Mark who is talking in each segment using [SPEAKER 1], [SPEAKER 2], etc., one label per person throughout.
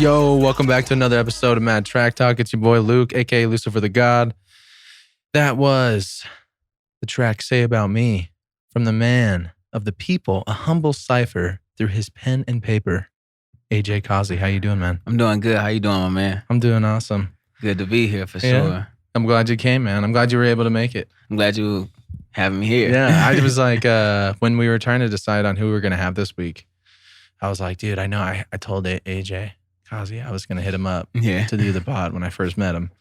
[SPEAKER 1] Yo, welcome back to another episode of Mad Track Talk. It's your boy Luke, aka Lucifer the God. That was the track Say About Me from the man of the people, a humble cipher through his pen and paper. Aj Causey, how you doing, man?
[SPEAKER 2] I'm doing good. How you doing, my man?
[SPEAKER 1] I'm doing awesome.
[SPEAKER 2] Good to be here for sure.
[SPEAKER 1] I'm glad you came, man. I'm glad you were able to make it.
[SPEAKER 2] I'm glad you having me here.
[SPEAKER 1] Yeah, I was like, when we were trying to decide on who we were going to have this week, I was like, dude, I know I told Aj Causey I was going to hit him up to do the pod when I first met him.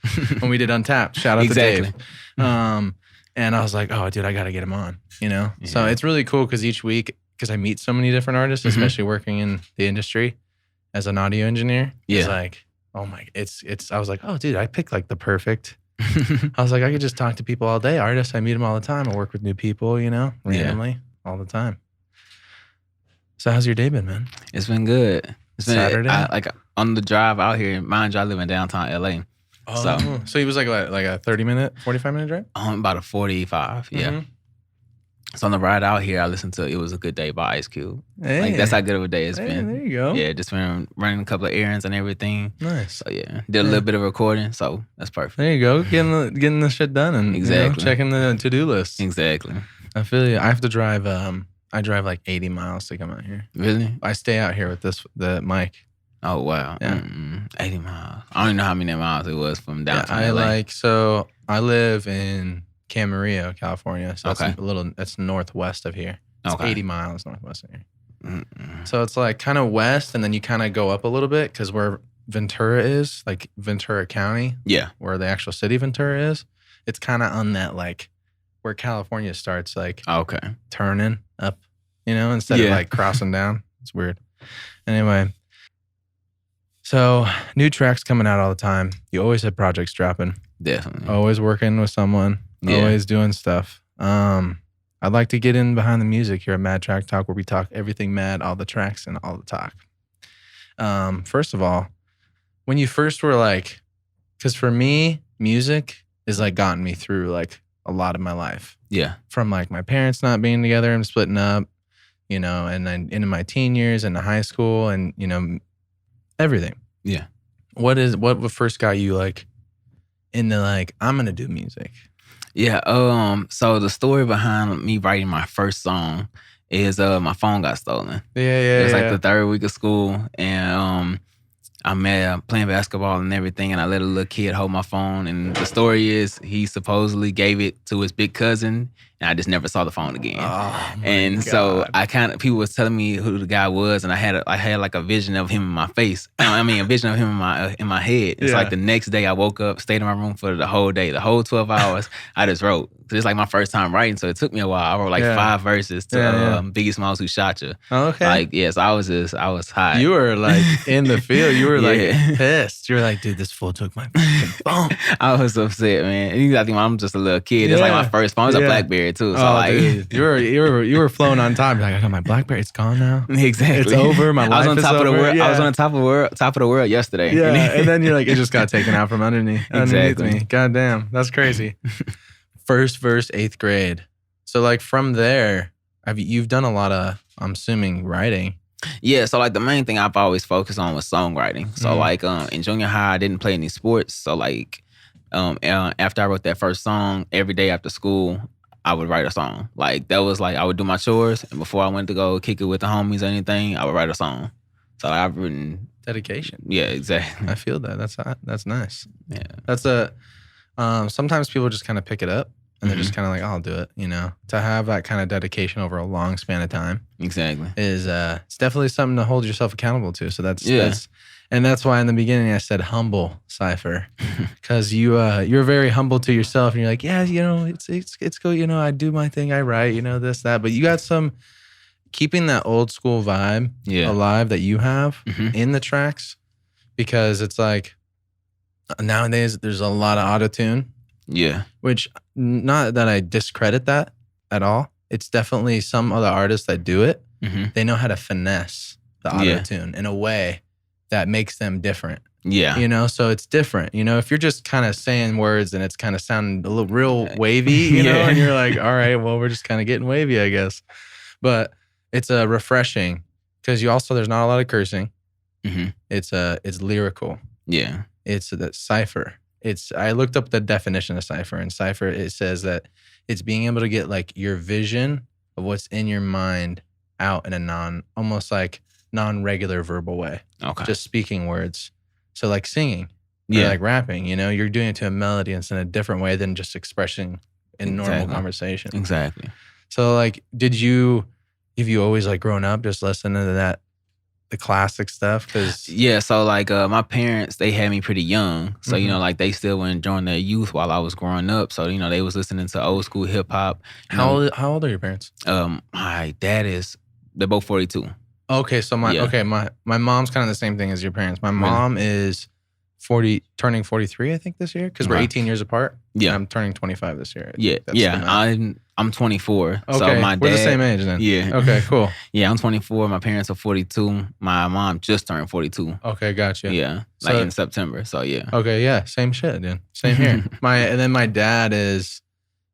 [SPEAKER 1] When we did Untapped. Shout out to Dave. And I was like, oh, dude, I got to get him on, you know? Yeah. So it's really cool because each week, because I meet so many different artists, especially working in the industry as an audio engineer. It's like, oh my, I was like, oh, dude, I picked like the perfect. I was like, I could just talk to people all day. Artists, I meet them all the time. I work with new people, you know, randomly all the time. So how's your day been, man?
[SPEAKER 2] It's been good. It's been
[SPEAKER 1] Saturday?
[SPEAKER 2] like on the drive out here, mind you, I live in downtown LA.
[SPEAKER 1] Oh, so it was like a 30-minute, 45-minute drive?
[SPEAKER 2] About a 45, yeah. So on the ride out here, I listened to It Was a Good Day by Ice Cube. Hey. Like, that's how good of a day it's been.
[SPEAKER 1] There you go.
[SPEAKER 2] Yeah, just been running a couple of errands and everything.
[SPEAKER 1] Nice.
[SPEAKER 2] So yeah, did a little bit of recording, so that's perfect.
[SPEAKER 1] There you go, getting the shit done and
[SPEAKER 2] exactly.
[SPEAKER 1] Checking the to-do list.
[SPEAKER 2] Exactly.
[SPEAKER 1] I feel you. I have to drive, I drive like 80 miles to come out here.
[SPEAKER 2] Really?
[SPEAKER 1] I stay out here with the mic.
[SPEAKER 2] Oh, wow.
[SPEAKER 1] Yeah.
[SPEAKER 2] 80 miles. I don't even know how many miles it was from downtown LA.
[SPEAKER 1] So I live in Camarillo, California. So it's northwest of here. It's 80 miles northwest of here. So it's like kind of west, and then you kind of go up a little bit because where Ventura is, like Ventura County, where the actual city Ventura is, it's kind of on that like where California starts, like turning up, you know, instead of like crossing down. It's weird. Anyway. So, new tracks coming out all the time. You always have projects dropping.
[SPEAKER 2] Definitely.
[SPEAKER 1] Always working with someone. Always doing stuff. I'd like to get in behind the music here at Mad Track Talk, where we talk everything mad, all the tracks and all the talk. First of all, when you first were like, because for me, music is like gotten me through like a lot of my life.
[SPEAKER 2] Yeah.
[SPEAKER 1] From like my parents not being together and splitting up, you know, and then into my teen years and high school and, you know, everything.
[SPEAKER 2] Yeah.
[SPEAKER 1] What first got you like into like, I'm going to do music?
[SPEAKER 2] Yeah. So the story behind me writing my first song is my phone got stolen. It was like the third week of school, and I'm playing basketball and everything, and I let a little kid hold my phone, and the story is he supposedly gave it to his big cousin, and I just never saw the phone again.
[SPEAKER 1] Oh,
[SPEAKER 2] and
[SPEAKER 1] God.
[SPEAKER 2] So people was telling me who the guy was, and I had like a vision of him in my face. I mean, a vision of him in my head. It's like the next day I woke up, stayed in my room for the whole day, the whole 12 hours. I just wrote. So it's like my first time writing, so it took me a while. I wrote like 5 verses to Biggie Smalls, Who Shot You.
[SPEAKER 1] Okay.
[SPEAKER 2] Like, yes, I was high.
[SPEAKER 1] You were like in the field. You were like pissed. You were like, dude, this fool took my phone.
[SPEAKER 2] I was upset, man. And I think I'm just a little kid. It's like my first phone. It was a BlackBerry too. So
[SPEAKER 1] dude, you were flowing on time. You're like, I got my BlackBerry. It's gone now.
[SPEAKER 2] Exactly.
[SPEAKER 1] It's over. My life is over.
[SPEAKER 2] I was on top of the world. I was on the top of the world yesterday.
[SPEAKER 1] Yeah. And then you're like, it just got taken out from underneath me. God damn, that's crazy. First verse, 8th grade. So like from there, you've done a lot of, I'm assuming, writing.
[SPEAKER 2] Yeah, so like the main thing I've always focused on was songwriting. So like in junior high, I didn't play any sports. So like after I wrote that first song, every day after school, I would write a song. Like that was like I would do my chores, and before I went to go kick it with the homies or anything, I would write a song. So like, I've written
[SPEAKER 1] dedication.
[SPEAKER 2] Yeah, exactly.
[SPEAKER 1] I feel that. That's nice.
[SPEAKER 2] Yeah,
[SPEAKER 1] that's sometimes people just kind of pick it up. And they're just kind of like, I'll do it, you know. To have that kind of dedication over a long span of time,
[SPEAKER 2] exactly,
[SPEAKER 1] is it's definitely something to hold yourself accountable to. So that's why in the beginning I said humble cipher, because you're very humble to yourself, and you're like, yeah, you know, it's cool, you know, I do my thing, I write, you know, this that, but you got some keeping that old school vibe alive that you have in the tracks, because it's like nowadays there's a lot of auto-tune.
[SPEAKER 2] Yeah.
[SPEAKER 1] Which, not that I discredit that at all. It's definitely some other artists that do it. They know how to finesse the auto-tune in a way that makes them different.
[SPEAKER 2] Yeah.
[SPEAKER 1] You know, so it's different. You know, if you're just kind of saying words and it's kind of sounding a little real wavy, you know, and you're like, all right, well, we're just kind of getting wavy, I guess. But it's refreshing because there's not a lot of cursing. It's lyrical.
[SPEAKER 2] Yeah.
[SPEAKER 1] It's the cipher. I looked up the definition of cipher, and cipher, it says that it's being able to get like your vision of what's in your mind out in a almost like non-regular verbal way.
[SPEAKER 2] Okay.
[SPEAKER 1] Just speaking words. So like singing, or like rapping, you're doing it to a melody and it's in a different way than just expressing in normal conversation.
[SPEAKER 2] Exactly.
[SPEAKER 1] So like, have you always like grown up just listening to the classic stuff?
[SPEAKER 2] So like my parents, they had me pretty young. So, like they still were enjoying their youth while I was growing up. So, they was listening to old school hip hop.
[SPEAKER 1] How old are your parents?
[SPEAKER 2] My dad they're both 42.
[SPEAKER 1] Okay, so my mom's kind of the same thing as your parents. My mom is 40, turning 43, I think, this year, because we're 18 years apart.
[SPEAKER 2] Yeah.
[SPEAKER 1] I'm turning 25 this year.
[SPEAKER 2] I'm 24.
[SPEAKER 1] Okay,
[SPEAKER 2] so my dad,
[SPEAKER 1] we're the same age then.
[SPEAKER 2] Yeah.
[SPEAKER 1] Okay, cool.
[SPEAKER 2] Yeah, I'm 24. My parents are 42. My mom just turned 42.
[SPEAKER 1] Okay, gotcha.
[SPEAKER 2] Yeah, in September. So yeah.
[SPEAKER 1] Okay, yeah, same shit, dude. Same here. And then my dad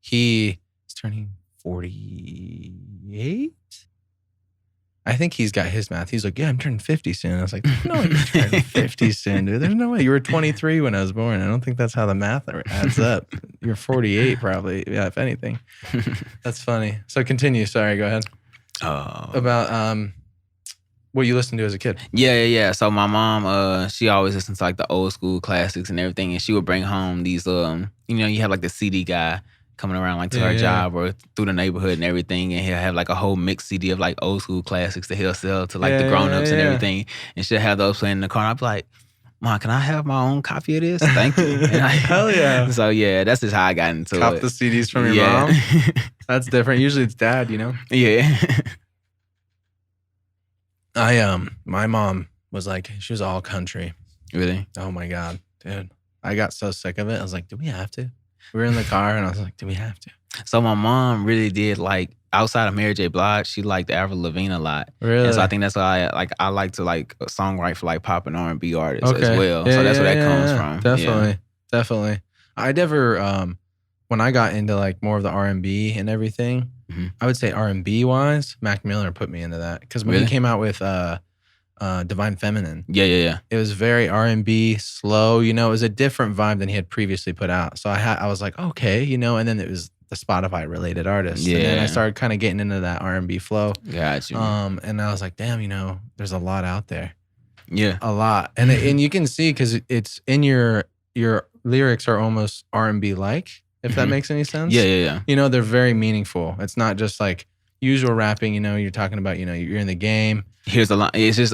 [SPEAKER 1] he's turning 48. I think he's got his math. He's like, yeah, I'm turning 50 soon. I was like, no, you're turning 50 soon, dude. There's no way. You were 23 when I was born. I don't think that's how the math adds up. You're 48 probably, yeah, if anything. That's funny. So continue. Sorry, go ahead. About what you listened to as a kid.
[SPEAKER 2] Yeah. So my mom, she always listened to like the old school classics and everything. And she would bring home these, you have like the CD guy coming around like to her job or through the neighborhood and everything, and he'll have like a whole mixed CD of like old school classics that he'll sell to like the grown-ups and everything, and she'll have those playing in the car, and I'll be like, Mom, can I have my own copy of this? Thank you.
[SPEAKER 1] Hell yeah.
[SPEAKER 2] So yeah, that's just how I got into
[SPEAKER 1] Cop the CDs from your mom? That's different. Usually it's dad,
[SPEAKER 2] Yeah.
[SPEAKER 1] My mom was like, she was all country.
[SPEAKER 2] Really?
[SPEAKER 1] Oh my God, dude. I got so sick of it. I was like, do we have to? We were in the car and I was like, do we have to?
[SPEAKER 2] So my mom really did like, outside of Mary J. Blige, she liked Avril Lavigne a lot.
[SPEAKER 1] Really?
[SPEAKER 2] And so I think that's why I like to like songwrite for like pop and R&B artists as well. So that's where that comes from.
[SPEAKER 1] Definitely. I never, when I got into like more of the R&B and everything, I would say R&B wise, Mac Miller put me into that. Because when he came out with Divine Feminine.
[SPEAKER 2] Yeah.
[SPEAKER 1] It was very R&B, slow, it was a different vibe than he had previously put out. So I was like, okay, and then it was the Spotify related artists. Yeah. And then I started kind of getting into that R&B flow.
[SPEAKER 2] Gotcha.
[SPEAKER 1] And I was like, damn, there's a lot out there.
[SPEAKER 2] Yeah.
[SPEAKER 1] A lot. And and you can see because it's in your lyrics are almost R&B like, if that makes any sense.
[SPEAKER 2] Yeah.
[SPEAKER 1] They're very meaningful. It's not just like usual rapping, you're talking about, you're in the game.
[SPEAKER 2] Here's a line. It's just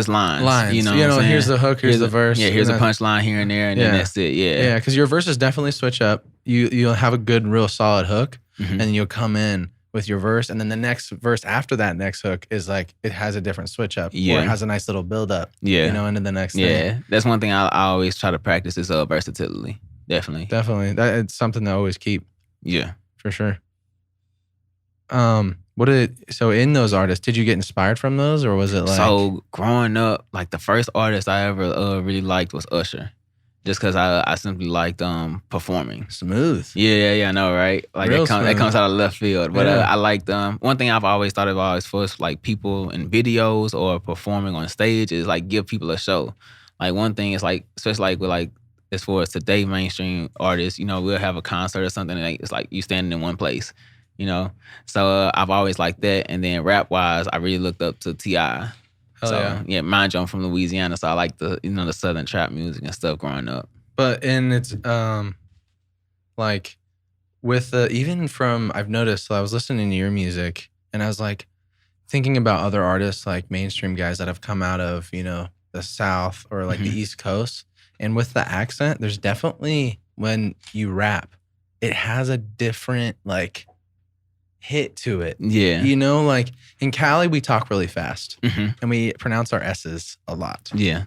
[SPEAKER 2] lines.
[SPEAKER 1] Here's the hook, here's the verse.
[SPEAKER 2] Yeah, here's a punchline here and there, and then that's it.
[SPEAKER 1] Yeah, because your verses definitely switch up. You'll have a good, real solid hook, and then you'll come in with your verse, and then the next verse after that next hook is like it has a different switch up, or it has a nice little build up. Into the next thing.
[SPEAKER 2] Yeah, that's one thing I always try to practice is versatility. Definitely.
[SPEAKER 1] It's something to always keep.
[SPEAKER 2] Yeah,
[SPEAKER 1] for sure. So in those artists, did you get inspired from those, or was it like?
[SPEAKER 2] So growing up, like the first artist I ever really liked was Usher, just because I simply liked performing.
[SPEAKER 1] Smooth.
[SPEAKER 2] Yeah, I know, right? Like that comes out of left field. But I liked one thing I've always thought about as far as like people in videos or performing on stage is like give people a show. Like one thing is like, especially like with like as far as today mainstream artists, we'll have a concert or something and it's like you standing in one place. So I've always liked that. And then rap-wise, I really looked up to T.I. Mind you, I'm from Louisiana, so I like the the Southern trap music and stuff growing up.
[SPEAKER 1] But it's like with even from I've noticed. So I was listening to your music and I was like thinking about other artists like mainstream guys that have come out of the South or like the East Coast, and with the accent, there's definitely when you rap, it has a different like hit to it.
[SPEAKER 2] Yeah.
[SPEAKER 1] Like in Cali, we talk really fast and we pronounce our S's a lot.
[SPEAKER 2] Yeah.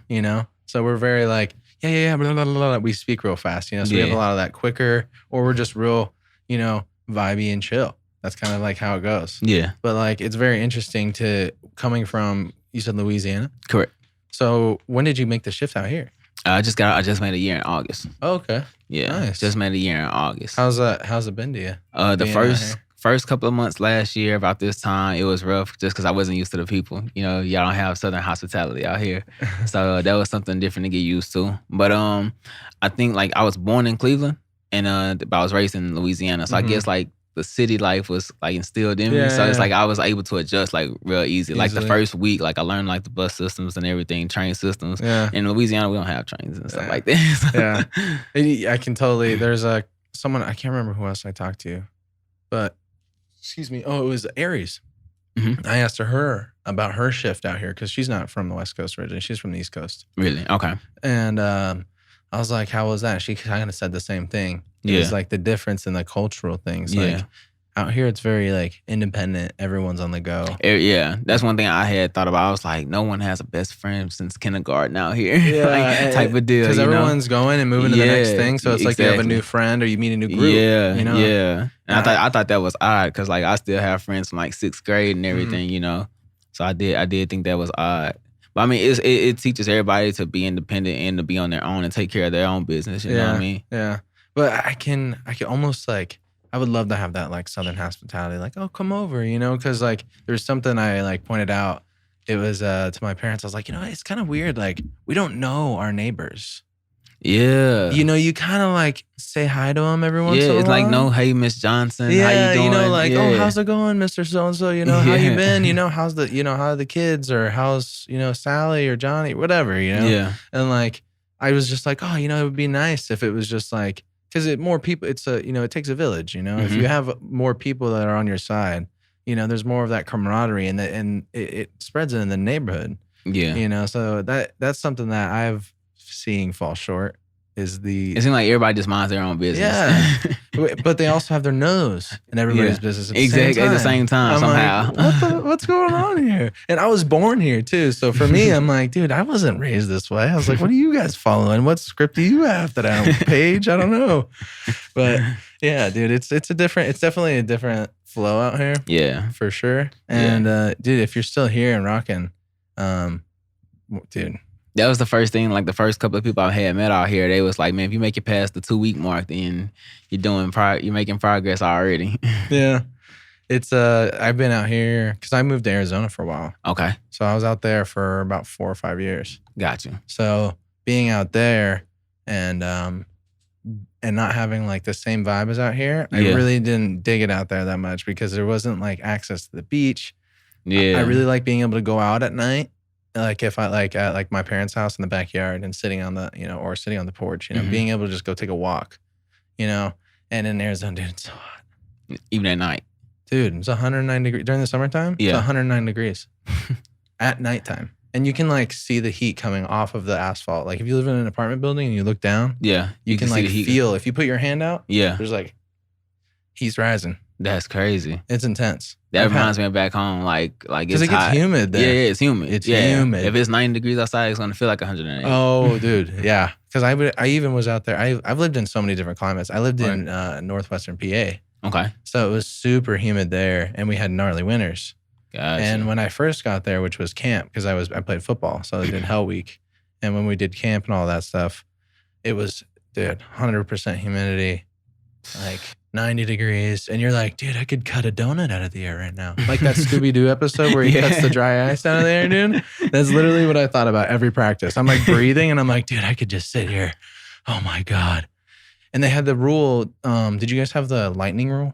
[SPEAKER 1] So we're very like, yeah, blah, blah, blah, blah. We speak real fast, so we have a lot of that quicker, or we're just real, vibey and chill. That's kind of like how it goes.
[SPEAKER 2] Yeah.
[SPEAKER 1] But like, it's very interesting coming from, you said Louisiana?
[SPEAKER 2] Correct.
[SPEAKER 1] So when did you make the shift out here?
[SPEAKER 2] I just made a year in August.
[SPEAKER 1] Oh, okay.
[SPEAKER 2] Yeah.
[SPEAKER 1] Nice.
[SPEAKER 2] Just made a year in August.
[SPEAKER 1] How's it been to you?
[SPEAKER 2] The first couple of months last year about this time, it was rough just because I wasn't used to the people. Y'all don't have Southern hospitality out here. So that was something different to get used to. But I think like I was born in Cleveland but I was raised in Louisiana. So I guess like the city life was like instilled in me. So it's like I was able to adjust like real easy. Like the first week, like I learned like the bus systems and everything, train systems. Yeah. In Louisiana, we don't have trains and stuff like that.
[SPEAKER 1] Yeah. I can totally, there's someone, I can't remember who else I talked to, but excuse me. Oh, it was Aries. Mm-hmm. I asked her about her shift out here because she's not from the West Coast originally. She's from the East Coast.
[SPEAKER 2] Really? Okay.
[SPEAKER 1] And I was like, how was that? She kind of said the same thing. It was like the difference in the cultural things. Yeah. Like out here, it's very like independent. Everyone's on the go.
[SPEAKER 2] Yeah. That's one thing I had thought about. I was like, no one has a best friend since kindergarten out here. Yeah. Like, type of deal.
[SPEAKER 1] Because everyone's going and moving to the next thing. So it's like you have a new friend or you meet a new group.
[SPEAKER 2] Yeah. Yeah. And I thought that was odd because like I still have friends from like 6th grade and everything, So I did think that was odd. But I mean, it teaches everybody to be independent and to be on their own and take care of their own business. You know what I mean?
[SPEAKER 1] Yeah. But I can almost like, I would love to have that like Southern hospitality, like, oh, come over, because like there's something I like pointed out. It was to my parents. I was like, it's kind of weird. Like we don't know our neighbors.
[SPEAKER 2] Yeah.
[SPEAKER 1] You kind of like say hi to them every once in a while.
[SPEAKER 2] Yeah, it's like, no, hey, Miss Johnson,
[SPEAKER 1] yeah,
[SPEAKER 2] how you doing?
[SPEAKER 1] Like, oh, how's it going, Mr. So-and-so? How you been? How's how are the kids or how's, Sally or Johnny, whatever,
[SPEAKER 2] Yeah.
[SPEAKER 1] And like, I was just like, oh, it would be nice if it was just like, because more people, it's it takes a village, Mm-hmm. If you have more people that are on your side, there's more of that camaraderie and it spreads in the neighborhood.
[SPEAKER 2] Yeah.
[SPEAKER 1] So that's something that I've seeing fall short is
[SPEAKER 2] it seems like everybody just minds their own business.
[SPEAKER 1] Yeah. But they also have their nose in everybody's business at the
[SPEAKER 2] same time
[SPEAKER 1] I'm
[SPEAKER 2] somehow.
[SPEAKER 1] Like, what's going on here? And I was born here too. So for me, I'm like, dude, I wasn't raised this way. I was like, what are you guys following? What script do you have that I don't page? I don't know. But yeah, dude, it's definitely a different flow out here.
[SPEAKER 2] Yeah.
[SPEAKER 1] For sure. And dude, if you're still here and rocking, dude.
[SPEAKER 2] That was the first thing, like the first couple of people I had met out here, they was like, man, if you make it past the 2-week mark, then you're making progress already.
[SPEAKER 1] Yeah. It's, I've been out here, because I moved to Arizona for a while.
[SPEAKER 2] Okay.
[SPEAKER 1] So I was out there for about 4 or 5 years.
[SPEAKER 2] Gotcha.
[SPEAKER 1] So being out there and not having like the same vibe as out here, I really didn't dig it out there that much because there wasn't like access to the beach.
[SPEAKER 2] Yeah.
[SPEAKER 1] I really like being able to go out at night. Like if I like at like my parents' house in the backyard and sitting on the, or sitting on the porch, mm-hmm. being able to just go take a walk, and in Arizona, dude, it's so hot.
[SPEAKER 2] Even at night.
[SPEAKER 1] Dude, it's 109 degrees. During the summertime, it's 109 degrees at nighttime. And you can like see the heat coming off of the asphalt. Like if you live in an apartment building and you look down, you can like feel, if you put your hand out, there's like heat's rising.
[SPEAKER 2] That's crazy.
[SPEAKER 1] It's intense.
[SPEAKER 2] That reminds me of back home, like it's hot.
[SPEAKER 1] Because it gets humid there.
[SPEAKER 2] Yeah, it's humid.
[SPEAKER 1] It's humid.
[SPEAKER 2] If it's 90 degrees outside, it's gonna feel like 108.
[SPEAKER 1] Oh, dude, yeah. Because I even was out there. I've lived in so many different climates. I lived in northwestern PA.
[SPEAKER 2] Okay.
[SPEAKER 1] So it was super humid there, and we had gnarly winters.
[SPEAKER 2] Gotcha.
[SPEAKER 1] And when I first got there, which was camp, because I played football, so I did Hell Week, and when we did camp and all that stuff, it was 100% humidity, like 90 degrees, and you're like, dude, I could cut a donut out of the air right now. Like that Scooby-Doo episode where he cuts the dry ice out of the air, dude. That's literally what I thought about every practice. I'm like breathing, and I'm like, dude, I could just sit here. Oh my God. And they had the rule, did you guys have the lightning rule?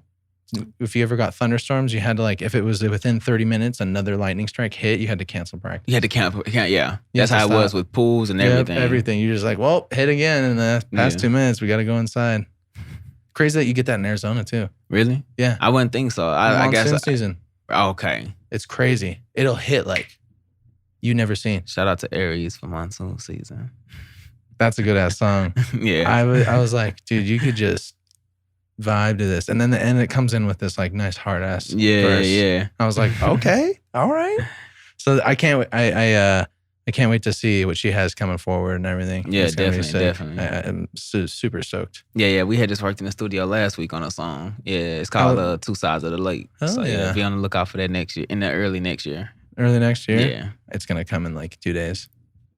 [SPEAKER 1] If you ever got thunderstorms, you had to if it was within 30 minutes, another lightning strike hit, you had to cancel practice.
[SPEAKER 2] You had to cancel, yeah. That's how it was with pools and everything.
[SPEAKER 1] Yep, everything. You're just like, well, hit again in the past 2 minutes. We got to go inside. Crazy that you get that in Arizona too.
[SPEAKER 2] Really?
[SPEAKER 1] Yeah.
[SPEAKER 2] I wouldn't think so. I guess
[SPEAKER 1] monsoon season.
[SPEAKER 2] Okay.
[SPEAKER 1] It's crazy. It'll hit like you never seen.
[SPEAKER 2] Shout out to Aries for monsoon season.
[SPEAKER 1] That's a good ass song.
[SPEAKER 2] Yeah.
[SPEAKER 1] I was like, dude, you could just vibe to this, and then it comes in with this like nice hard ass. Verse.
[SPEAKER 2] Yeah.
[SPEAKER 1] I was like, okay, all right. So I can't wait to see what she has coming forward and everything.
[SPEAKER 2] Yeah, definitely.
[SPEAKER 1] I'm super stoked.
[SPEAKER 2] Yeah. We had just worked in the studio last week on a song. Yeah, it's called Two Sides of the Lake. So be on the lookout for that next year, in the early next year.
[SPEAKER 1] Early next year?
[SPEAKER 2] Yeah.
[SPEAKER 1] It's gonna come in like 2 days.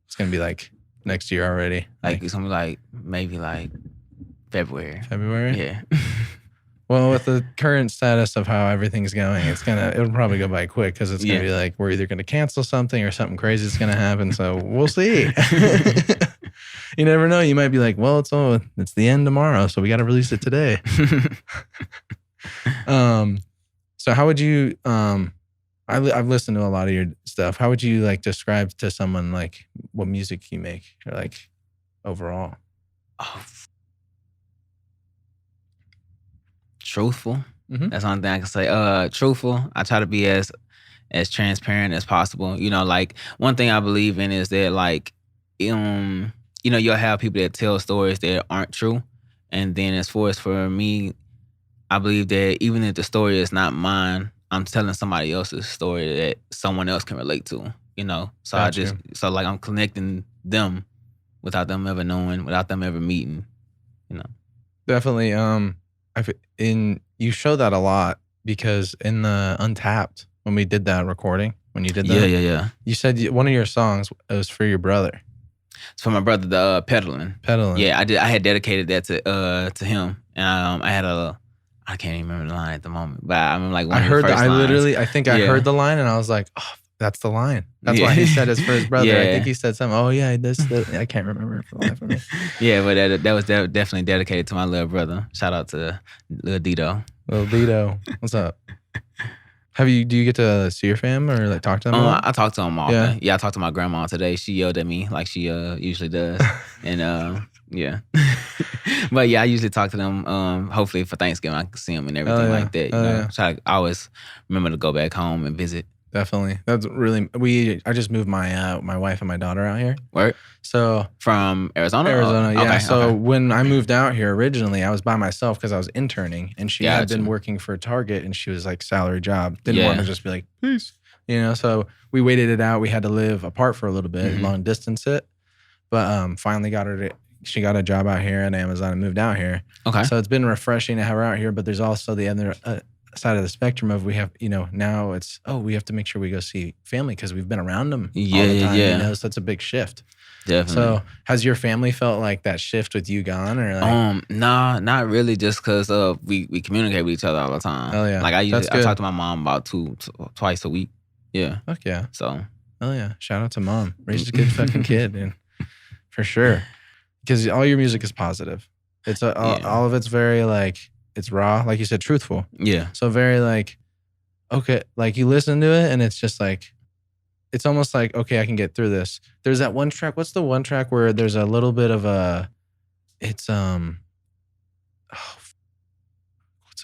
[SPEAKER 1] It's gonna be like next year already.
[SPEAKER 2] Like it's gonna be like maybe like February.
[SPEAKER 1] February?
[SPEAKER 2] Yeah.
[SPEAKER 1] Well, with the current status of how everything's going, it'll probably go by quick because it's gonna be like we're either gonna cancel something or something crazy is gonna happen. So we'll see. You never know. You might be like, well, it's the end tomorrow, so we got to release it today. So how would you? I've listened to a lot of your stuff. How would you like describe to someone like what music you make or like overall?
[SPEAKER 2] Oh. Truthful. Mm-hmm. That's one thing I can say. Truthful. I try to be as transparent as possible. You know, like one thing I believe in is that like, you know, you'll have people that tell stories that aren't true, and then as far as for me, I believe that even if the story is not mine, I'm telling somebody else's story that someone else can relate to. You know, so like I'm connecting them without them ever knowing, without them ever meeting. You know,
[SPEAKER 1] definitely. You show that a lot because in the Untapped, when we did that recording, when you did that,
[SPEAKER 2] yeah,
[SPEAKER 1] you said one of your songs was for your brother.
[SPEAKER 2] It's for my brother, the pedaling. Yeah, I had dedicated that to him, and I can't even remember the line at the moment, but I'm like one of the first lines.
[SPEAKER 1] I think I heard the line, and I was like, oh, that's the line. That's why he said it's for his brother. I think he said something. Oh yeah, I can't remember it for the life of me.
[SPEAKER 2] Yeah, but that was definitely dedicated to my little brother. Shout out to Lil Dito.
[SPEAKER 1] Lil Dito, what's up? Do you get to see your fam or like talk to them?
[SPEAKER 2] I talk to them often. Yeah, I talked to my grandma today. She yelled at me like she usually does, and yeah. But yeah, I usually talk to them. Hopefully for Thanksgiving I can see them and everything like that. You know, so I always remember to go back home and visit.
[SPEAKER 1] Definitely. That's really, I just moved my wife and my daughter out here.
[SPEAKER 2] Right.
[SPEAKER 1] So.
[SPEAKER 2] From Arizona?
[SPEAKER 1] Yeah. Okay, so when I moved out here originally, I was by myself because I was interning and she had been working for Target and she was like salary job. Didn't want to just be like, peace. You know, so we waited it out. We had to live apart for a little bit, long distance it. But finally she got a job out here at Amazon and moved out here. Okay. So it's been refreshing to have her out here, but there's also the other side of the spectrum of we have, you know, now it's, we have to make sure we go see family because we've been around them all the time. You know, so that's a big shift.
[SPEAKER 2] Definitely.
[SPEAKER 1] So has your family felt like that shift with you gone or like?
[SPEAKER 2] Nah, not really, just because we communicate with each other all the time.
[SPEAKER 1] Oh yeah.
[SPEAKER 2] Like I talk to my mom about twice a week. Yeah.
[SPEAKER 1] Fuck yeah.
[SPEAKER 2] So.
[SPEAKER 1] Oh yeah. Shout out to mom. Raised a good fucking kid, man. For sure. Because all your music is positive. It's all of it's very like, it's raw, like you said, truthful.
[SPEAKER 2] Yeah.
[SPEAKER 1] So very like, okay, like you listen to it and it's just like, it's almost like, okay, I can get through this. There's that one track. What's the one track where there's a little bit of what's it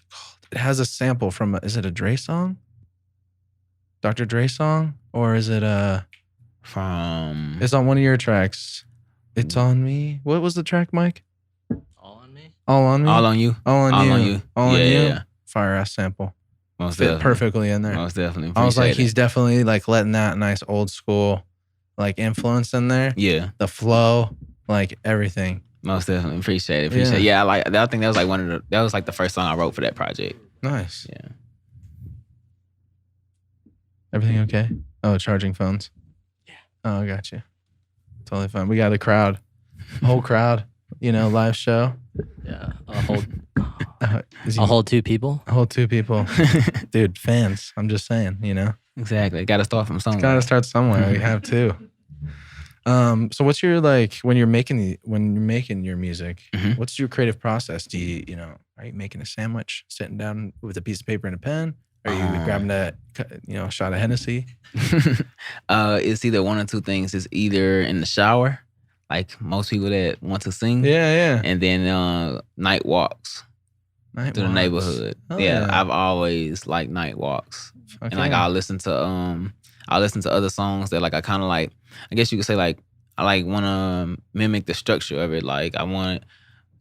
[SPEAKER 1] called? It has a sample from, is it a Dre song? Dr. Dre song? Or is it it's on one of your tracks. It's on me. What was the track, Mike?
[SPEAKER 3] All on me?
[SPEAKER 1] All on me?
[SPEAKER 2] All on you.
[SPEAKER 1] All on you. All on you.
[SPEAKER 2] Yeah.
[SPEAKER 1] Fire ass sample.
[SPEAKER 2] Most
[SPEAKER 1] Fit
[SPEAKER 2] definitely.
[SPEAKER 1] perfectly in there.
[SPEAKER 2] Most definitely.
[SPEAKER 1] I was like, he's definitely like letting that nice old school like influence in there.
[SPEAKER 2] Yeah.
[SPEAKER 1] The flow, like everything.
[SPEAKER 2] Most definitely. Appreciate it. Yeah, I think that was like that was like the first song I wrote for that project.
[SPEAKER 1] Nice.
[SPEAKER 2] Yeah.
[SPEAKER 1] Everything okay? Oh, charging phones.
[SPEAKER 3] Yeah.
[SPEAKER 1] Oh, I got you. Totally fine. We got a whole crowd, you know, live show.
[SPEAKER 3] Yeah. I'll hold two people.
[SPEAKER 1] A whole two people. Dude, fans. I'm just saying, you know.
[SPEAKER 2] Exactly. Got to start from somewhere.
[SPEAKER 1] Got to start somewhere. We have to. So what's your like when you're making your music, what's your creative process? Do you are you making a sandwich, sitting down with a piece of paper and a pen? Are you grabbing a shot of Hennessy?
[SPEAKER 2] It's either one or two things. It's either in the shower, like most people that want to sing.
[SPEAKER 1] Yeah.
[SPEAKER 2] And then night walks through the neighborhood.
[SPEAKER 1] Oh,
[SPEAKER 2] yeah, I've always liked night walks.
[SPEAKER 1] Okay.
[SPEAKER 2] And like I'll listen to other songs that like I kind of like. I guess you could say like I like want to mimic the structure of it. Like I want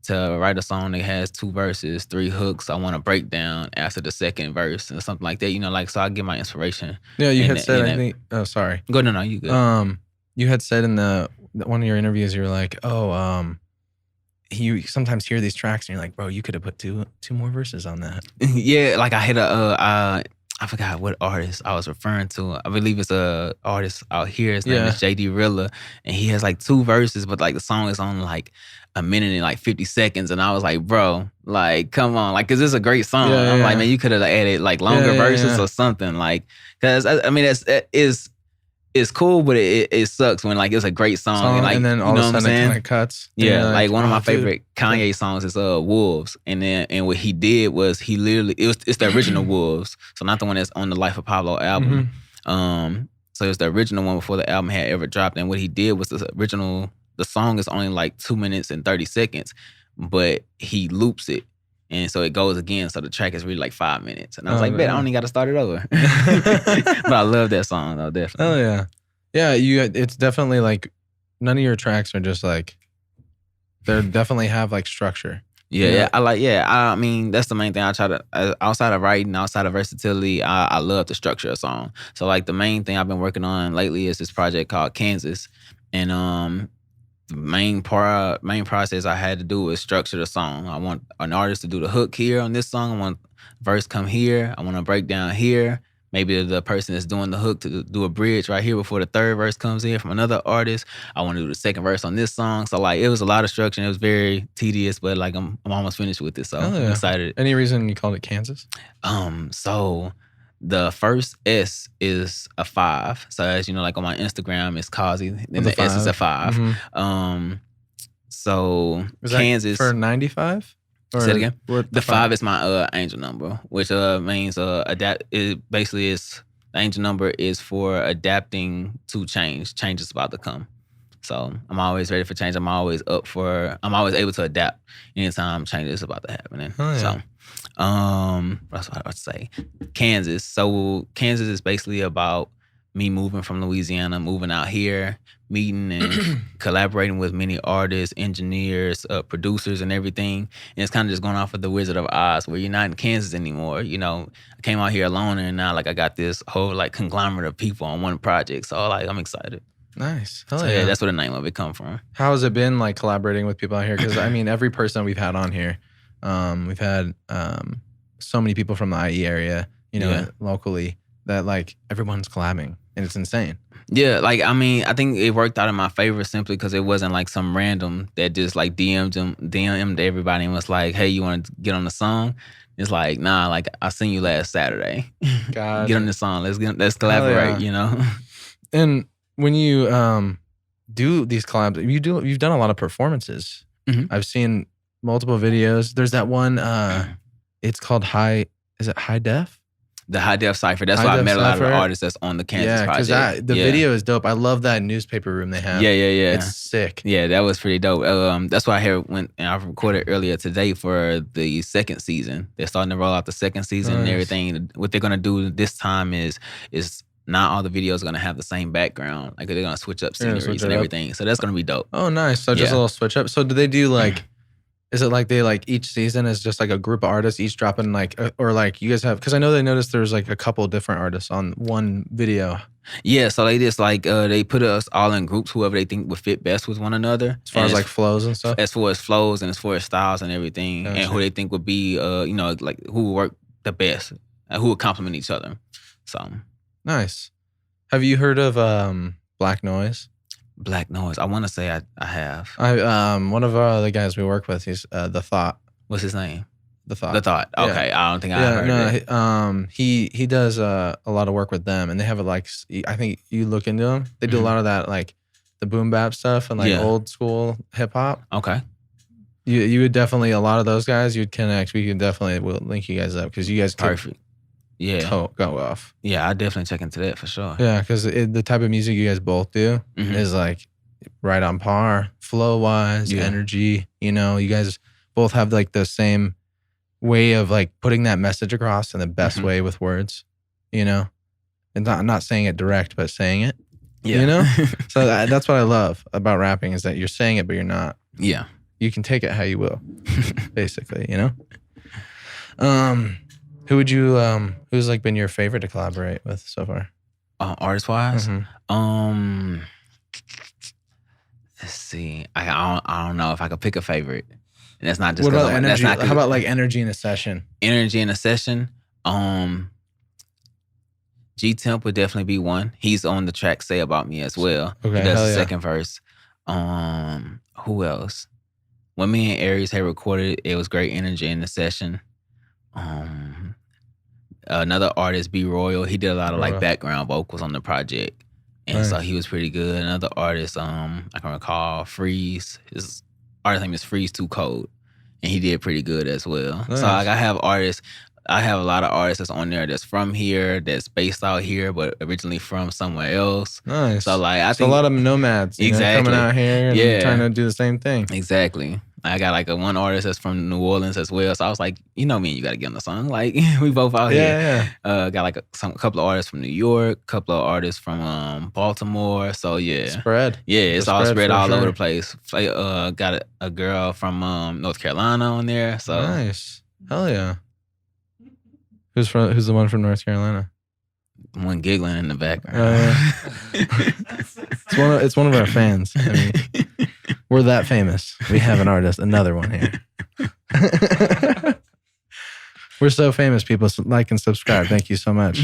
[SPEAKER 2] to write a song that has 2 verses, 3 hooks. I want to break down after the second verse or something like that. You know, like so I get my inspiration.
[SPEAKER 1] Yeah, you had said I think. Oh, sorry.
[SPEAKER 2] Go no, you good.
[SPEAKER 1] You had said in one of your interviews, you were like, you sometimes hear these tracks and you're like, bro, you could have put two more verses on that.
[SPEAKER 2] Yeah, like I hit I forgot what artist I was referring to. I believe it's a artist out here. His name is JD Rilla, and he has like 2 verses, but like the song is on like a minute and like 50 seconds. And I was like, bro, like, come on, like, cause it's a great song. I'm like, man, you could have added like longer verses or something, like, cause I mean, it's cool, but it sucks when like it's a great song and then all of a sudden it kind of
[SPEAKER 1] cuts.
[SPEAKER 2] Yeah, like one of my favorite Kanye songs is Wolves, and what he did was he literally it's the original Wolves, so not the one that's on the Life of Pablo album. So it's the original one before the album had ever dropped, and what he did was the song is only like 2 minutes and 30 seconds, but he loops it. And so it goes again. So the track is really like 5 minutes. And I was like, man, I don't even got to start it over. But I love that song though, definitely.
[SPEAKER 1] Oh yeah. Yeah, it's definitely like none of your tracks are just like, they definitely have like structure.
[SPEAKER 2] Yeah, I mean, that's the main thing I try to, outside of writing, outside of versatility, I love the structure of a song. So like the main thing I've been working on lately is this project called Kansas. And the main process I had to do was structure the song. I want an artist to do the hook here on this song. I want verse come here. I want to break down here. Maybe the person that's doing the hook to do a bridge right here before the third verse comes in from another artist. I want to do the second verse on this song. So like it was a lot of structure. And it was very tedious, but like I'm almost finished with it. So I'm excited.
[SPEAKER 1] Any reason you called it Kansas?
[SPEAKER 2] So the first S is a 5. So as you know, like on my Instagram, it's Causey. Then the S is a 5. So
[SPEAKER 1] is
[SPEAKER 2] Kansas
[SPEAKER 1] for 95.
[SPEAKER 2] Say it again. The 5 is my angel number, which means adapt. It basically is the angel number is for adapting to change. Change is about to come. So I'm always ready for change. I'm always able to adapt anytime change is about to happen. And so that's what I would say. Kansas. So Kansas is basically about me moving from Louisiana, moving out here, meeting and collaborating with many artists, engineers, producers, and everything. And it's kind of just going off of the Wizard of Oz, where you're not in Kansas anymore. You know, I came out here alone, and now like I got this whole like conglomerate of people on one project. So like I'm excited.
[SPEAKER 1] Nice.
[SPEAKER 2] So yeah, that's where the name of it come from.
[SPEAKER 1] How has it been like collaborating with people out here? Because I mean, every person we've had on here, we've had so many people from the IE area, you know, locally, that like everyone's collabing, and it's insane.
[SPEAKER 2] Yeah, like I mean, I think it worked out in my favor simply because it wasn't like some random that just like DM'd everybody and was like, "Hey, you want to get on the song?" It's like, nah, like I seen you last Saturday. Get on the song. Let's collaborate. You know.
[SPEAKER 1] And when you do these collabs, you've done a lot of performances. I've seen multiple videos. There's that one. It's called High Def?
[SPEAKER 2] The High Def Cypher. That's why I met a lot of the artists that's on the Kansas project.
[SPEAKER 1] Yeah, because the video is dope. I love that newspaper room they have.
[SPEAKER 2] Yeah.
[SPEAKER 1] It's sick.
[SPEAKER 2] Yeah, that was pretty dope. That's why I went and I recorded earlier today for the second season. They're starting to roll out the second season and everything. What they're gonna do this time is not all the videos are gonna have the same background. Like they're gonna switch up sceneries and everything. So that's gonna be dope.
[SPEAKER 1] Oh, nice. So just a little switch up. So do they do like? Is it like they like each season is just like a group of artists each dropping like, or like you guys have, because I know they noticed there's like a couple different artists on one video.
[SPEAKER 2] Yeah, so they just like, they put us all in groups, whoever they think would fit best with one another.
[SPEAKER 1] As far as like flows and stuff?
[SPEAKER 2] As far as flows and as far as styles and everything. Gotcha. And who they think would be, you know, like who would work the best, who would complement each other. So.
[SPEAKER 1] Nice. Have you heard of Black Noise?
[SPEAKER 2] Black Noise. I want to say I have.
[SPEAKER 1] One of the guys we work with, he's The Thought.
[SPEAKER 2] What's his name?
[SPEAKER 1] The Thought.
[SPEAKER 2] The Thought. Okay, yeah. I don't think I heard it.
[SPEAKER 1] He does a lot of work with them, and they have like, I think you look into them. They do a lot of that like the boom bap stuff and like old school hip hop.
[SPEAKER 2] Okay.
[SPEAKER 1] You would definitely, a lot of those guys you'd connect. We could definitely, we'll link you guys up because you guys
[SPEAKER 2] perfect.
[SPEAKER 1] Go off.
[SPEAKER 2] Yeah, I definitely check into that for sure.
[SPEAKER 1] Yeah, because the type of music you guys both do is like right on par, flow wise, energy. You know, you guys both have like the same way of like putting that message across in the best way with words. You know, and not saying it direct, but saying it. Yeah. You know, so that's what I love about rapping is that you're saying it, but you're not.
[SPEAKER 2] Yeah,
[SPEAKER 1] you can take it how you will, basically. You know. Who would you who's like been your favorite to collaborate with so far?
[SPEAKER 2] Artist wise? Let's see. I don't know if I could pick a favorite. And that's not just
[SPEAKER 1] what about energy. How about like energy in a session?
[SPEAKER 2] Energy in a session. G Temp would definitely be one. He's on the track "Say About Me" as well.
[SPEAKER 1] Okay,
[SPEAKER 2] he does the second verse. Who else? When me and Aries had recorded, it was great energy in the session. Another artist, B Royal, he did a lot of like background vocals on the project, and so he was pretty good. Another artist, I can recall Freeze. His artist name is Freeze Too Cold, and he did pretty good as well. Nice. So like I have a lot of artists that's on there that's from here, that's based out here, but originally from somewhere else.
[SPEAKER 1] Nice.
[SPEAKER 2] So like I think
[SPEAKER 1] a lot of nomads, exactly, coming out here and trying to do the same thing.
[SPEAKER 2] Exactly. I got like one artist that's from New Orleans as well. So I was like, you know me, you got to get on the song. Like we both out here. Yeah. Got like a couple of artists from New York, couple of artists from Baltimore. So yeah.
[SPEAKER 1] Spread.
[SPEAKER 2] Yeah, it's all spread all over the place. Got a girl from North Carolina on there. So
[SPEAKER 1] nice. Hell yeah. Who's the one from North Carolina?
[SPEAKER 2] One giggling in the background.
[SPEAKER 1] It's one of our fans. I mean, we're that famous. We have an artist, another one here. We're so famous, people. So like and subscribe. Thank you so much.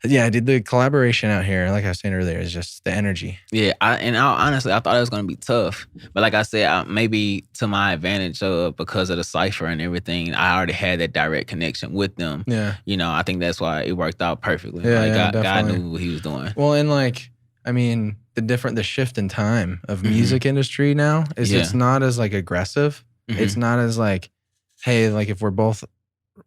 [SPEAKER 1] Yeah, dude, the collaboration out here, like I was saying earlier, is just the energy.
[SPEAKER 2] Yeah, honestly, I thought it was going to be tough. But like I said, maybe to my advantage because of the cipher and everything, I already had that direct connection with them.
[SPEAKER 1] Yeah.
[SPEAKER 2] You know, I think that's why it worked out perfectly.
[SPEAKER 1] Yeah,
[SPEAKER 2] God knew what he was doing.
[SPEAKER 1] Well, and like, I mean, the shift in time of music industry now is it's not as like aggressive. Mm-hmm. It's not as like, hey, like if we're both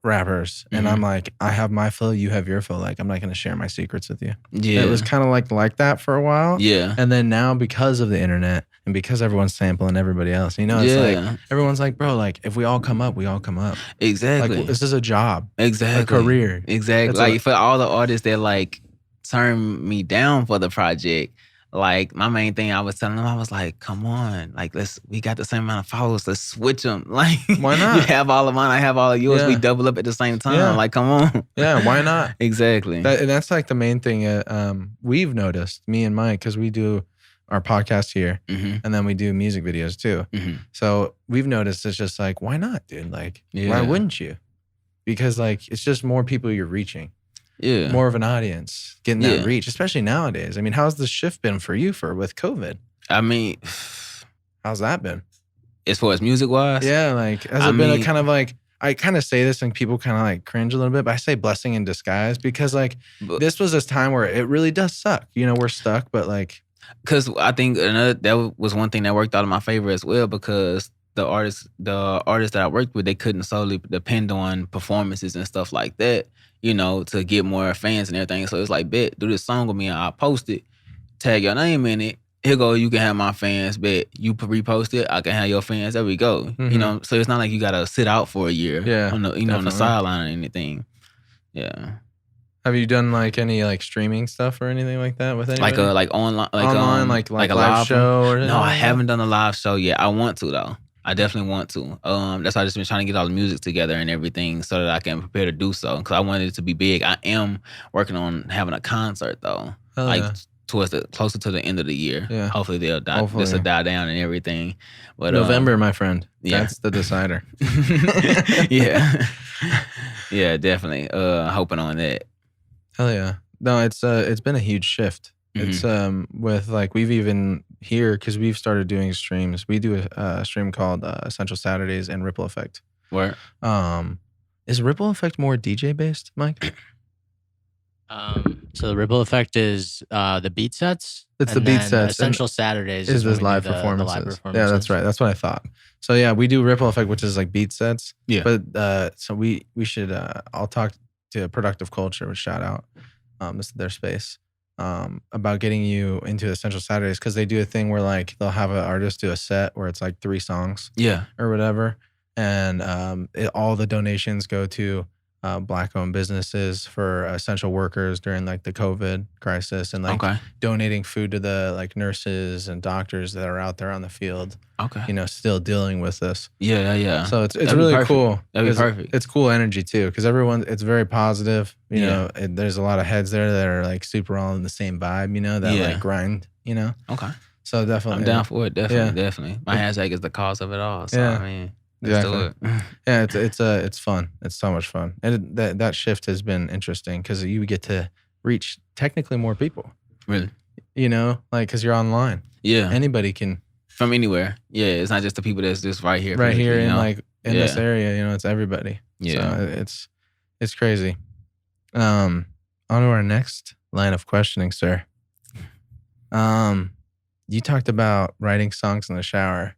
[SPEAKER 1] rappers and I'm like, I have my flow, you have your flow, like I'm not going to share my secrets with you. Yeah, it was kind of like that for a while.
[SPEAKER 2] Yeah,
[SPEAKER 1] and then now because of the internet and because everyone's sampling everybody else, you know, it's like everyone's like, bro, like if we all come up, we all come up.
[SPEAKER 2] Exactly.
[SPEAKER 1] Like this is a job.
[SPEAKER 2] Exactly.
[SPEAKER 1] A career.
[SPEAKER 2] Exactly. Like for all the artists that like turned me down for the project. Like, my main thing I was telling them, I was like, come on, like, we got the same amount of followers, let's switch them. Like,
[SPEAKER 1] why not?
[SPEAKER 2] You have all of mine, I have all of yours, we double up at the same time. Yeah. Like, come on.
[SPEAKER 1] Yeah, why not?
[SPEAKER 2] Exactly.
[SPEAKER 1] That's like the main thing we've noticed, me and Mike, because we do our podcast here, and then we do music videos too. So we've noticed it's just like, why not, dude? Like, why wouldn't you? Because like, it's just more people you're reaching.
[SPEAKER 2] Yeah,
[SPEAKER 1] more of an audience, getting that reach, especially nowadays. I mean, how's the shift been for you with COVID?
[SPEAKER 2] I mean,
[SPEAKER 1] how's that been?
[SPEAKER 2] As far as music wise?
[SPEAKER 1] Yeah, like has it been a kind of like, I kind of say this and people kind of like cringe a little bit, but I say blessing in disguise because like this was this time where it really does suck. You know, we're stuck, but like.
[SPEAKER 2] Because I think that was one thing that worked out in my favor as well because the artists that I worked with, they couldn't solely depend on performances and stuff like that, you know, to get more fans and everything. So it's like, bet, do this song with me and I'll post it, tag your name in it. Here go, you can have my fans, bet you repost it, I can have your fans. There we go. You know, so it's not like you gotta sit out for a year on the on the sideline or anything. Yeah.
[SPEAKER 1] Have you done like any like streaming stuff or anything like that with anybody?
[SPEAKER 2] Like online,
[SPEAKER 1] like a live show or anything?
[SPEAKER 2] No, I haven't done a live show yet. I want to though. I definitely want to. That's why I've just been trying to get all the music together and everything so that I can prepare to do so. Because I wanted it to be big. I am working on having a concert though, closer to the end of the year. Yeah. Hopefully this will die down and everything. But
[SPEAKER 1] November, my friend. Yeah. That's the decider.
[SPEAKER 2] Yeah. Yeah, definitely. Hoping on that.
[SPEAKER 1] Hell yeah. No, it's been a huge shift. It's with like we've even here because we've started doing streams. We do a stream called Essential Saturdays and Ripple Effect.
[SPEAKER 2] Where?
[SPEAKER 1] Is Ripple Effect more DJ based, Mike?
[SPEAKER 3] So the Ripple Effect is the beat sets.
[SPEAKER 1] It's the beat sets.
[SPEAKER 3] Essential Saturdays
[SPEAKER 1] is this live performances. Yeah, that's right. That's what I thought. So yeah, we do Ripple Effect, which is like beat sets.
[SPEAKER 2] Yeah.
[SPEAKER 1] But so we should. I'll talk to Productive Culture. Shout out. This is their space. About getting you into Essential Saturdays because they do a thing where like they'll have an artist do a set where it's like 3 songs, or whatever, and all the donations go to Black-owned businesses for essential workers during like the COVID crisis, and like donating food to the like nurses and doctors that are out there on the field. You know, still dealing with this.
[SPEAKER 2] Yeah.
[SPEAKER 1] So it's really cool.
[SPEAKER 2] That'd be perfect.
[SPEAKER 1] It's cool energy too, because it's very positive. You know, there's a lot of heads there that are like super all in the same vibe. You know, that like grind. You know.
[SPEAKER 2] Okay.
[SPEAKER 1] So definitely,
[SPEAKER 2] I'm down for it. Definitely. My hashtag is the cause of it all. So I mean.
[SPEAKER 1] Exactly. Yeah, it's fun. It's so much fun, and that shift has been interesting because you get to reach technically more people.
[SPEAKER 2] Really,
[SPEAKER 1] like because you're online.
[SPEAKER 2] Yeah,
[SPEAKER 1] anybody can
[SPEAKER 2] from anywhere. Yeah, it's not just the people that's just right here.
[SPEAKER 1] Right here in like in this area. It's everybody.
[SPEAKER 2] Yeah,
[SPEAKER 1] so it's crazy. On to our next line of questioning, sir. You talked about writing songs in the shower.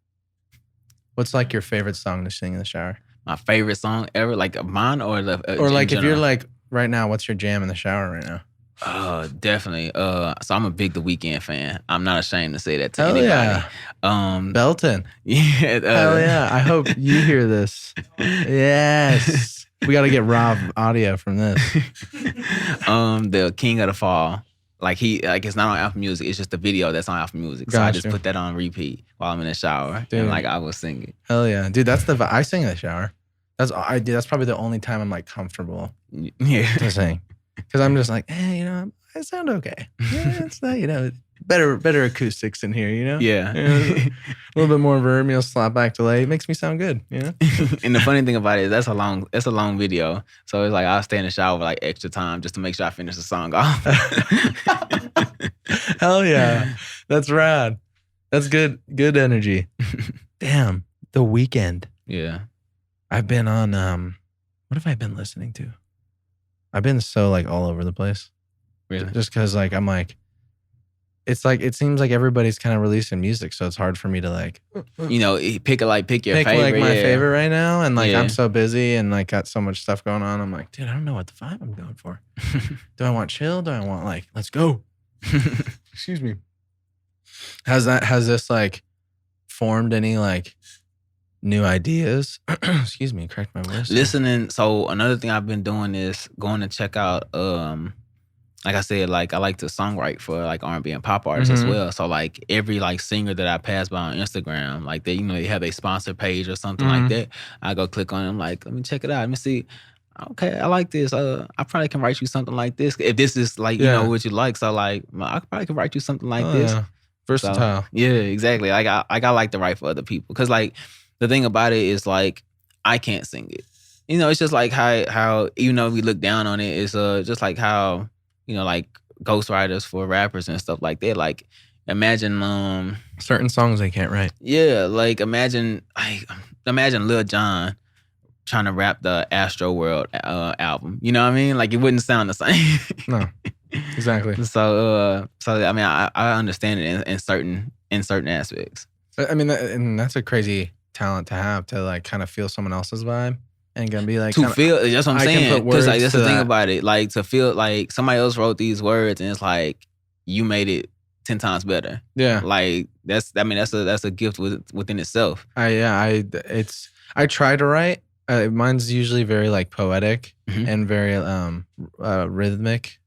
[SPEAKER 1] What's like your favorite song to sing in the shower?
[SPEAKER 2] My favorite song ever, like mine or
[SPEAKER 1] or like if you're like right now, what's your jam in the shower right now?
[SPEAKER 2] Definitely. So I'm a big The Weeknd fan. I'm not ashamed to say that to anybody.
[SPEAKER 1] Yeah. Belton.
[SPEAKER 2] Yeah.
[SPEAKER 1] Hell yeah. I hope you hear this. Yes. We got to get Rob audio from this.
[SPEAKER 2] The King of the Fall. Like it's not on Apple Music. It's just the video that's on Apple Music. So I just put that on repeat while I'm in the shower. Dude. And like I was singing.
[SPEAKER 1] Hell yeah. Dude, I sing in the shower. That's probably the only time I'm like comfortable to sing. Because I'm just like, hey, I sound okay. Yeah, it's not, better acoustics in here,
[SPEAKER 2] Yeah.
[SPEAKER 1] A little bit more verb, slap back delay. It makes me sound good,
[SPEAKER 2] And the funny thing about it is that's a long video. So it's like I'll stay in the shower for like extra time just to make sure I finish the song off.
[SPEAKER 1] Hell yeah. That's rad. That's good energy. Damn. The Weeknd.
[SPEAKER 2] Yeah.
[SPEAKER 1] I've been on, what have I been listening to? I've been so like all over the place.
[SPEAKER 2] Really?
[SPEAKER 1] Just because like I'm like, it's like it seems like everybody's kind of releasing music, so it's hard for me to like,
[SPEAKER 2] pick your favorite.
[SPEAKER 1] Like my favorite right now, and like I'm so busy and like got so much stuff going on. I'm like, dude, I don't know what the vibe I'm going for. Do I want chill? Do I want like let's go? Excuse me. Has this like formed any like new ideas? Excuse me, correct my voice.
[SPEAKER 2] Listening. So another thing I've been doing is going to check out. Like I said, like I like to songwrite for like R&B and pop artists as well. So like every like singer that I pass by on Instagram, like they have a sponsor page or something like that. I go click on them, like let me check it out. Let me see. Okay, I like this. I probably can write you something like this if this is like what you like. So like I probably can write you something like this. Yeah.
[SPEAKER 1] Versatile.
[SPEAKER 2] So, yeah, exactly. Like I like to write for other people because like the thing about it is like I can't sing it. It's just like how even though we look down on it, it's just like how. Like ghostwriters for rappers and stuff like that. Like, imagine
[SPEAKER 1] certain songs they can't write.
[SPEAKER 2] Yeah, like imagine Lil Jon trying to rap the Astro World album. You know what I mean? Like it wouldn't sound the same.
[SPEAKER 1] No, exactly.
[SPEAKER 2] So I mean, I understand it in certain aspects.
[SPEAKER 1] I mean, and that's a crazy talent to have to like kind of feel someone else's vibe. And gonna be like
[SPEAKER 2] to feel. That's what I'm saying. Because like that's the thing about it. Like to feel like somebody else wrote these words and it's like you made it 10 times better.
[SPEAKER 1] Yeah.
[SPEAKER 2] Like that's a gift within itself.
[SPEAKER 1] I try to write. Mine's usually very like poetic and very rhythmic,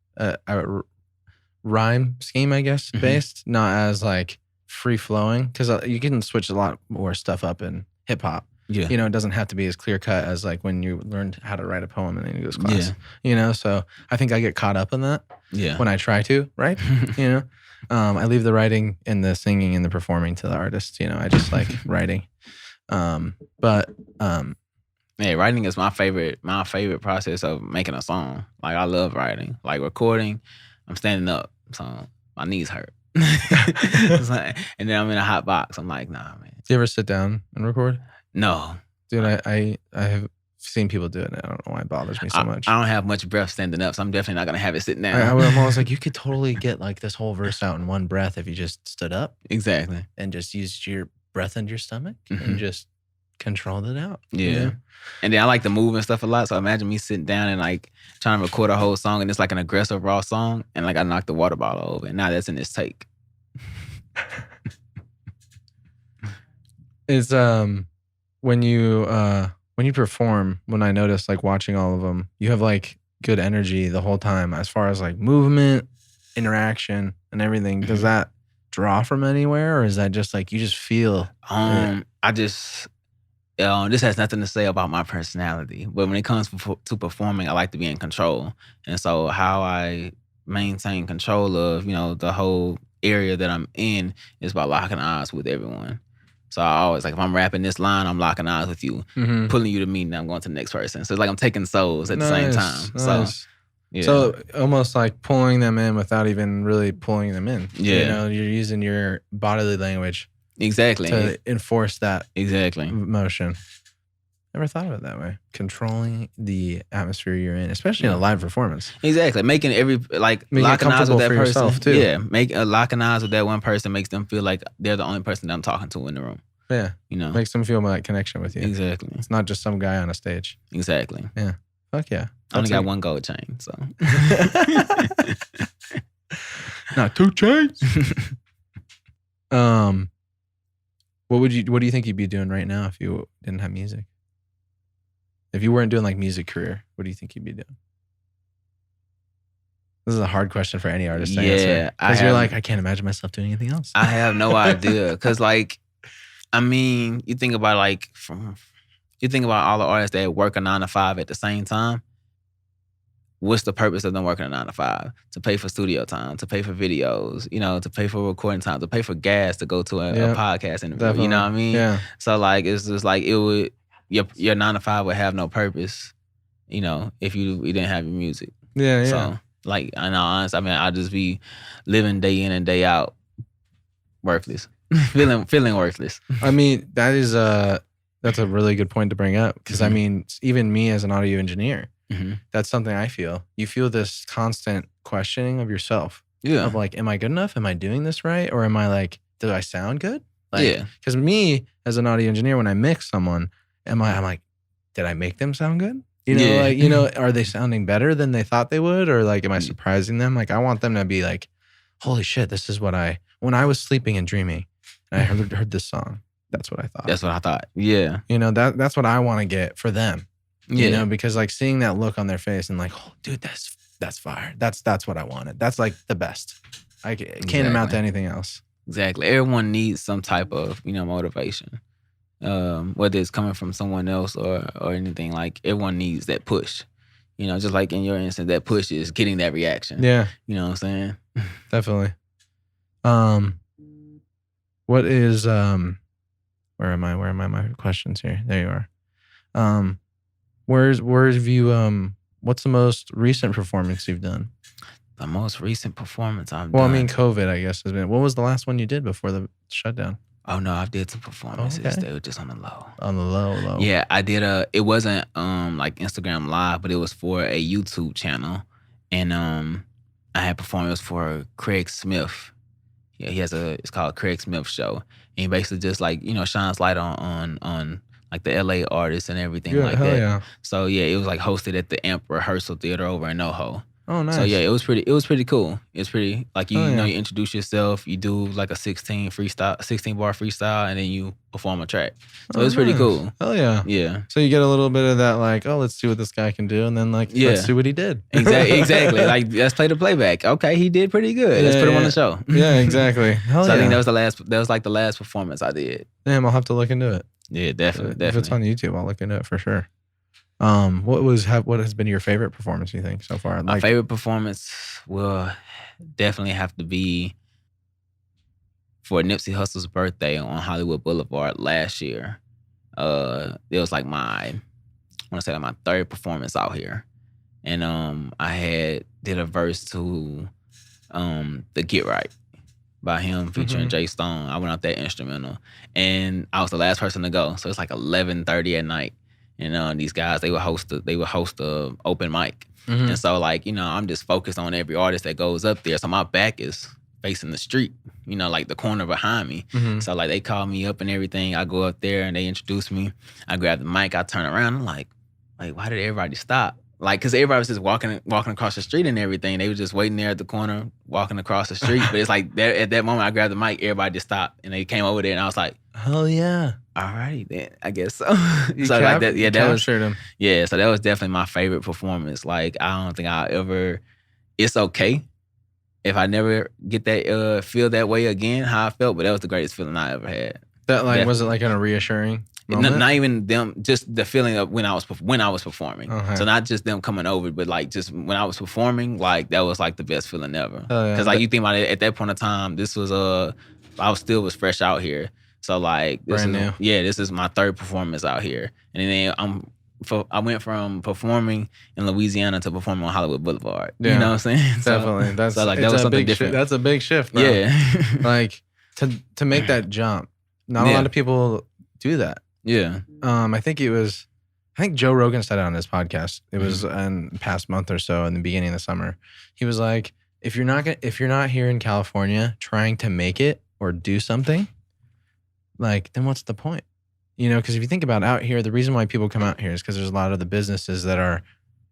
[SPEAKER 1] rhyme scheme, I guess, based, not as like free flowing. Because you can switch a lot more stuff up in hip hop.
[SPEAKER 2] Yeah.
[SPEAKER 1] It doesn't have to be as clear cut as like when you learned how to write a poem in the English class. Yeah. So I think I get caught up in that.
[SPEAKER 2] Yeah.
[SPEAKER 1] When I try to, right? I leave the writing and the singing and the performing to the artist. I just like writing.
[SPEAKER 2] Yeah, writing is my favorite process of making a song. Like I love writing. Like recording, I'm standing up, so my knees hurt. And then I'm in a hot box. I'm like, nah, man.
[SPEAKER 1] Do you ever sit down and record?
[SPEAKER 2] No.
[SPEAKER 1] Dude, I have seen people do it. And I don't know why it bothers me so much.
[SPEAKER 2] I don't have much breath standing up, so I'm definitely not going to have it sitting down.
[SPEAKER 1] I'm always like, you could totally get like this whole verse out in one breath if you just stood up.
[SPEAKER 2] Exactly.
[SPEAKER 1] And just used your breath into your stomach and just controlled it out.
[SPEAKER 2] Yeah. And then I like to move and stuff a lot. So imagine me sitting down and like trying to record a whole song and it's like an aggressive raw song and like I knocked the water bottle over and now that's in this take.
[SPEAKER 1] Is when you perform, when I notice like watching all of them, you have like good energy the whole time as far as like movement, interaction, and everything. Does that draw from anywhere, or is that just like you just feel?
[SPEAKER 2] This has nothing to say about my personality, but when it comes to performing, I like to be in control, and so how I maintain control of the whole area that I'm in is by locking eyes with everyone. So I always like if I'm rapping this line, I'm locking eyes with you, pulling you to me, and I'm going to the next person. So it's like I'm taking souls at the same time.
[SPEAKER 1] Nice.
[SPEAKER 2] So yeah.
[SPEAKER 1] So almost like pulling them in without even really pulling them in.
[SPEAKER 2] Yeah.
[SPEAKER 1] You're using your bodily language
[SPEAKER 2] exactly
[SPEAKER 1] to enforce that
[SPEAKER 2] exactly
[SPEAKER 1] motion. Never thought of it that way. Controlling the atmosphere you're in, especially in a live performance.
[SPEAKER 2] Exactly. Making locking eyes with that person
[SPEAKER 1] too.
[SPEAKER 2] Yeah. Locking eyes with that one person makes them feel like they're the only person that I'm talking to in the room.
[SPEAKER 1] Yeah. Makes them feel like connection with you.
[SPEAKER 2] Exactly.
[SPEAKER 1] It's not just some guy on a stage.
[SPEAKER 2] Exactly.
[SPEAKER 1] Yeah. Fuck yeah.
[SPEAKER 2] I only got one gold chain, so.
[SPEAKER 1] Not 2 chains. What do you think you'd be doing right now if you didn't have music? If you weren't doing like music career, what do you think you'd be doing? This is a hard question for any artist to answer. Because you're like, I can't imagine myself doing anything else.
[SPEAKER 2] I have no idea. Because you think about all the artists that work a 9 to 5 at the same time. What's the purpose of them working a 9 to 5? To pay for studio time, to pay for videos, to pay for recording time, to pay for gas to go to a podcast interview.
[SPEAKER 1] Definitely.
[SPEAKER 2] You know what I mean?
[SPEAKER 1] Yeah.
[SPEAKER 2] So it's just it would your 9 to 5 would have no purpose, if you didn't have your music.
[SPEAKER 1] Yeah.
[SPEAKER 2] So in all honesty, I'd just be living day in and day out, worthless, feeling worthless.
[SPEAKER 1] That's a really good point to bring up because even me as an audio engineer. Mm-hmm. That's something I feel. You feel this constant questioning of yourself.
[SPEAKER 2] Yeah.
[SPEAKER 1] Of am I good enough? Am I doing this right? Or am I do I sound good?
[SPEAKER 2] Yeah.
[SPEAKER 1] Because me as an audio engineer, when I mix someone, I'm like, did I make them sound good? Are they sounding better than they thought they would? Or am I surprising them? I want them to be like, holy shit, this is when I was sleeping and dreaming and I heard this song. That's what I thought.
[SPEAKER 2] That's what I thought. Yeah.
[SPEAKER 1] That's what I want to get for them.
[SPEAKER 2] Yeah.
[SPEAKER 1] Because seeing that look on their face and oh, dude, that's fire. That's what I wanted. That's the best. I can't amount to anything else.
[SPEAKER 2] Exactly. Everyone needs some type of, motivation. Whether it's coming from someone else or anything, everyone needs that push. Just like in your instance, that push is getting that reaction.
[SPEAKER 1] Yeah.
[SPEAKER 2] You know what I'm saying?
[SPEAKER 1] Definitely. What is where am I? My questions here. There you are. Where's you what's the most recent performance you've done?
[SPEAKER 2] The most recent performance I've done.
[SPEAKER 1] Well, COVID, I guess, has been. What was the last one you did before the shutdown?
[SPEAKER 2] Oh no, I did some performances. Okay. They were just on the low.
[SPEAKER 1] On the low.
[SPEAKER 2] Yeah, I did it wasn't Instagram Live, but it was for a YouTube channel. And I had performed. It was for Craig Smith. Yeah, it's called Craig Smith Show. And he basically just shines light on the LA artists and everything that.
[SPEAKER 1] Yeah.
[SPEAKER 2] So yeah, it was hosted at the Amp Rehearsal Theater over in NoHo.
[SPEAKER 1] Oh, nice.
[SPEAKER 2] So yeah, it was pretty cool. It's pretty you introduce yourself, you do a 16 bar freestyle, and then you perform a track. So it's pretty cool.
[SPEAKER 1] Hell yeah.
[SPEAKER 2] Yeah.
[SPEAKER 1] So you get a little bit of that let's see what this guy can do, and then let's see what he did.
[SPEAKER 2] Exactly. Let's play the playback. Okay, he did pretty good. Let's put him on the show.
[SPEAKER 1] Yeah, exactly. Hell
[SPEAKER 2] so I think that was the last performance I did.
[SPEAKER 1] Damn, I'll have to look into it.
[SPEAKER 2] Yeah, definitely.
[SPEAKER 1] If it's on YouTube, I'll look into it for sure. What has been your favorite performance, you think, so far?
[SPEAKER 2] My favorite performance will definitely have to be for Nipsey Hussle's birthday on Hollywood Boulevard last year. It was my third performance out here. And I did a verse to the Get Right by him featuring Jay Stone. I went out that instrumental. And I was the last person to go. So it's 11:30 at night. And these guys, they would host a open mic. Mm-hmm. And so I'm just focused on every artist that goes up there. So my back is facing the street, the corner behind me. Mm-hmm. So they call me up and everything. I go up there and they introduce me. I grab the mic, I turn around. I'm like, why did everybody stop? Because everybody was just walking across the street and everything. They were just waiting there at the corner, walking across the street. But it's at that moment I grabbed the mic, everybody just stopped. And they came over there and I was like,
[SPEAKER 1] hell yeah.
[SPEAKER 2] All righty then, I guess so. So that, yeah, that was
[SPEAKER 1] him.
[SPEAKER 2] Yeah, so that was definitely my favorite performance. I don't think I'll ever. It's okay if I never get that feel that way again, how I felt, but that was the greatest feeling I ever had.
[SPEAKER 1] That was it kind of reassuring moment?
[SPEAKER 2] Not even them, just the feeling of when I was performing. Okay. So not just them coming over, but just when I was performing, that was the best feeling ever. Because you think about it, at that point in time, this was I was fresh out here. So like this is my third performance out here, and then I went from performing in Louisiana to performing on Hollywood Boulevard. Yeah, you know what I'm saying?
[SPEAKER 1] Definitely. That was something different. That's a big shift. Bro. Yeah. Like to make that jump. Not a lot of people do that. Yeah. I think Joe Rogan said it on his podcast. It was in the past month or so in the beginning of the summer. He was like, if you're not here in California trying to make it or do something, like, then what's the point? You know, because if you think about out here, the reason why people come out here is because there's a lot of the businesses that are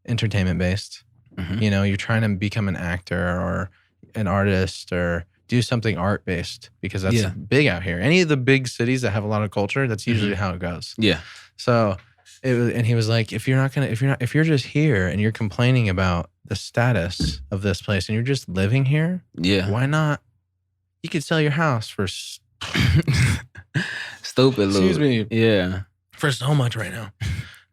[SPEAKER 1] entertainment based. Mm-hmm. You know, you're trying to become an actor or an artist or do something art based because that's big out here. Any of the big cities that have a lot of culture, that's usually how it goes. Yeah. So and he was like, if you're just here and you're complaining about the status of this place and you're just living here, why not? You could sell your house for
[SPEAKER 2] stupid.
[SPEAKER 1] Excuse me.
[SPEAKER 2] Yeah.
[SPEAKER 1] For so much right now.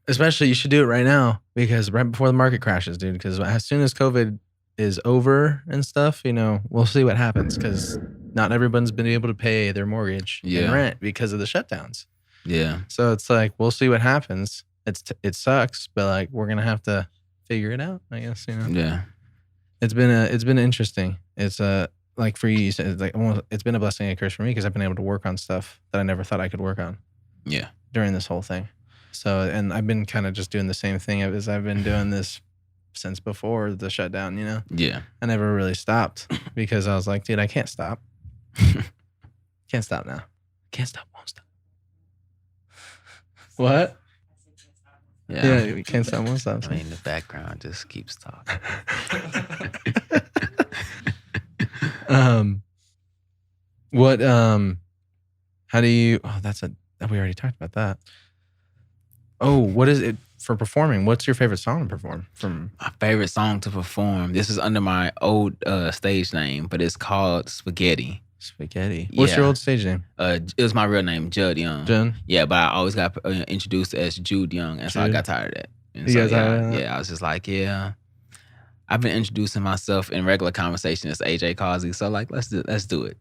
[SPEAKER 1] Especially, you should do it right now because right before the market crashes, dude. Because as soon as COVID is over and stuff, you know, we'll see what happens because not everyone's been able to pay their mortgage and rent because of the shutdowns. Yeah. So it's like, we'll see what happens. It sucks, but like, we're going to have to figure it out, I guess, you know? Yeah. It's been interesting. It's like for you said, like it's been a blessing and a curse for me because I've been able to work on stuff that I never thought I could work on. Yeah. During this whole thing. So, and I've been kind of just doing the same thing as I've been doing this since before the shutdown, you know? Yeah. I never really stopped because I was like, dude, I can't stop. Can't stop now. Can't stop, won't stop. What? Yeah, we can't stop, won't stop.
[SPEAKER 2] I mean, the background just keeps talking.
[SPEAKER 1] How do you, we already talked about that. Oh, what is it for performing? What's your favorite song to perform?
[SPEAKER 2] My favorite song to perform, this is under my old stage name, but it's called Spaghetti.
[SPEAKER 1] Spaghetti. What's your old stage name?
[SPEAKER 2] It was my real name, Judd Young.
[SPEAKER 1] Judd?
[SPEAKER 2] Yeah, but I always got introduced as Jude Young, and so I got tired of that. And so, I was just like, I've been introducing myself in regular conversation as Aj Causey, so like, let's do it.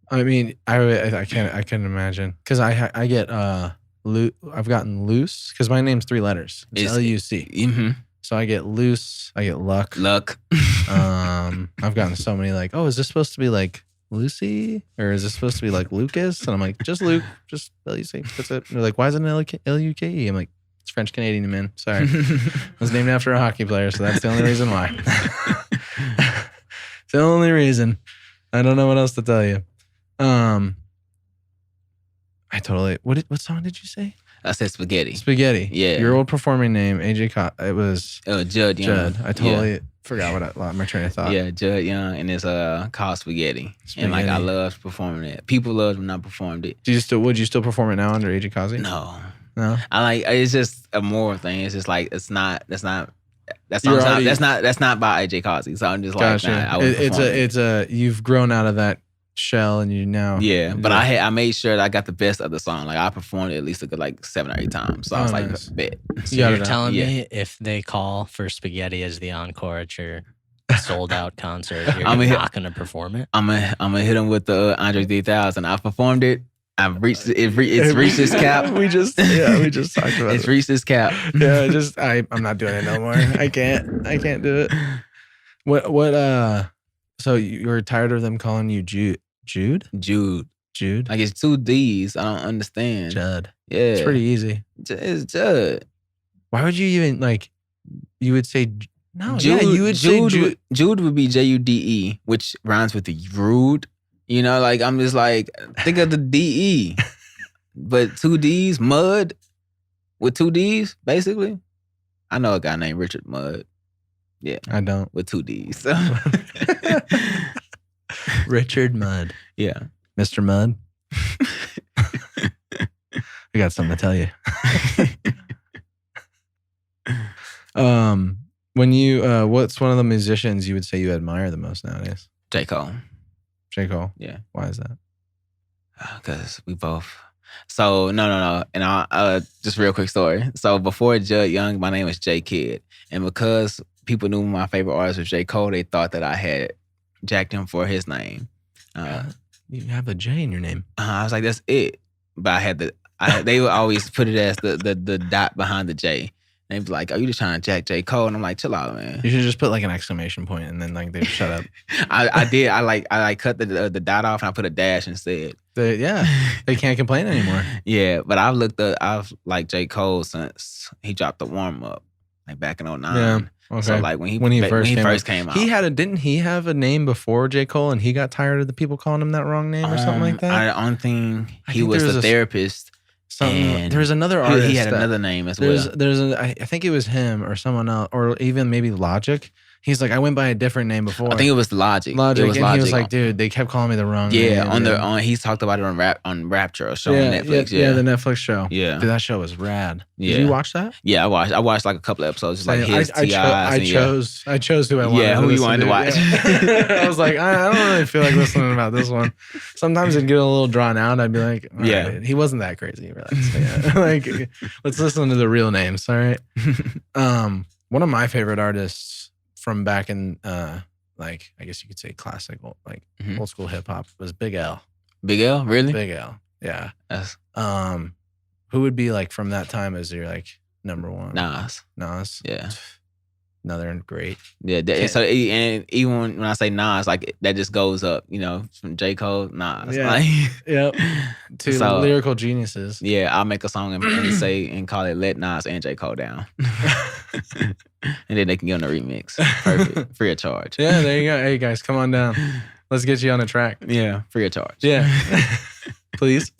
[SPEAKER 1] I mean, I can't imagine because I get I've gotten loose because my name's 3 letters. It's L-U-C. Mm-hmm. So I get loose. I get luck. I've gotten so many like, oh, is this supposed to be like Lucy or is this supposed to be like Lucas? And I'm like, just Luke, just L-U-C. That's it. And they're like, why is it an L-U-K-E? I'm like, it's French Canadian, man. Sorry. It was named after a hockey player, so that's the only reason why. It's the only reason. I don't know what else to tell you. What song did you say?
[SPEAKER 2] I said Spaghetti.
[SPEAKER 1] Spaghetti. Yeah. Your old performing name, AJ it was
[SPEAKER 2] Judd Young.
[SPEAKER 1] I totally forgot my train of thought.
[SPEAKER 2] Yeah, Judd Young, and it's called Spaghetti. And like I loved performing it. People loved when I performed it.
[SPEAKER 1] Would you still perform it now under AJ Causey?
[SPEAKER 2] No. It's just a moral thing. It's just like that's not by AJ Causey. So I'm just like,
[SPEAKER 1] you've grown out of that shell and you now
[SPEAKER 2] but I made sure that I got the best of the song. Like I performed it at least a good like 7 or 8 times. So I was like, bet.
[SPEAKER 3] So you're telling me if they call for Spaghetti as the encore at your sold out concert, you're not gonna perform it?
[SPEAKER 2] I'm gonna hit them with the Andre 3000. I performed it. I've reached it's reached its cap.
[SPEAKER 1] we just talked about
[SPEAKER 2] it's reached its cap.
[SPEAKER 1] I'm not doing it no more. I can't do it. What so you were tired of them calling you Jude? Jude?
[SPEAKER 2] Like it's 2 D's. I don't understand.
[SPEAKER 1] Judd.
[SPEAKER 2] Yeah.
[SPEAKER 1] It's pretty easy.
[SPEAKER 2] It's Judd.
[SPEAKER 1] Why would you even like, you would say, no,
[SPEAKER 2] Jude,
[SPEAKER 1] you would say Jude.
[SPEAKER 2] Jude would be Jude, which rhymes with the rude. You know, like I'm just like, think of the DE. But 2 D's, Mud, with 2 D's, basically. I know a guy named Richard Mudd. Yeah.
[SPEAKER 1] I don't.
[SPEAKER 2] With 2 D's. So.
[SPEAKER 1] Richard Mudd.
[SPEAKER 2] Yeah.
[SPEAKER 1] Mr. Mudd. I got something to tell you. When you, what's one of the musicians you would say you admire the most nowadays?
[SPEAKER 2] J. Cole.
[SPEAKER 1] J. Cole?
[SPEAKER 2] Yeah.
[SPEAKER 1] Why is that?
[SPEAKER 2] Because we both. So, no. And I just real quick story. So before Judd Young, my name was J. Kidd. And because people knew my favorite artist was J. Cole, they thought that I had jacked him for his name.
[SPEAKER 1] you have a J in your name.
[SPEAKER 2] I was like, that's it. But they would always put it as the dot behind the J. They'd be like, "Oh, you just trying to jack J. Cole?" And I'm like, "Chill out, man."
[SPEAKER 1] You should just put like an exclamation point, and then like they shut up.
[SPEAKER 2] I did. I cut the dot off, and I put a dash instead.
[SPEAKER 1] They can't complain anymore.
[SPEAKER 2] Yeah, but I've liked J. Cole since he dropped the warm up, like back in 2009.
[SPEAKER 1] Yeah. Okay.
[SPEAKER 2] So like when he first came out,
[SPEAKER 1] didn't he have a name before J. Cole, and he got tired of the people calling him that wrong name or something like that?
[SPEAKER 2] I don't think he was the therapist.
[SPEAKER 1] There was another artist.
[SPEAKER 2] He had another name as well.
[SPEAKER 1] I think it was him or someone else, or even maybe Logic. He's like, I went by a different name before.
[SPEAKER 2] I think it was Logic.
[SPEAKER 1] He was like, dude, they kept calling me the wrong name.
[SPEAKER 2] Yeah, he's talked about it on Rapture, a show on Netflix.
[SPEAKER 1] Yeah, the Netflix show.
[SPEAKER 2] Yeah,
[SPEAKER 1] dude, that show was rad.
[SPEAKER 2] Yeah.
[SPEAKER 1] Did you watch that?
[SPEAKER 2] Yeah, I watched like a couple of episodes. Just like his
[SPEAKER 1] I chose who I wanted.
[SPEAKER 2] Yeah, who you wanted to watch.
[SPEAKER 1] I was like, I don't really feel like listening about this one. Sometimes it'd get a little drawn out. I'd be like, right, he wasn't that crazy. Relax. Yeah. Like, let's listen to the real names. All right. One of my favorite artists from back in, like, I guess you could say classic, like old school hip hop was Big L.
[SPEAKER 2] Big L, really?
[SPEAKER 1] Big L, yeah.
[SPEAKER 2] Yes.
[SPEAKER 1] Who would be like from that time as your like number one?
[SPEAKER 2] Nas.
[SPEAKER 1] Yeah. Another great.
[SPEAKER 2] Yeah. So and even when I say Nas, like that just goes up, from J. Cole, Nas.
[SPEAKER 1] Yeah.
[SPEAKER 2] Like,
[SPEAKER 1] yep. Two lyrical geniuses.
[SPEAKER 2] Yeah, I'll make a song and call it "Let Nas and J. Cole Down," and then they can get on the remix. Perfect, free of charge.
[SPEAKER 1] Yeah, there you go. Hey guys, come on down. Let's get you on a track.
[SPEAKER 2] Yeah, free of charge.
[SPEAKER 1] Yeah, please.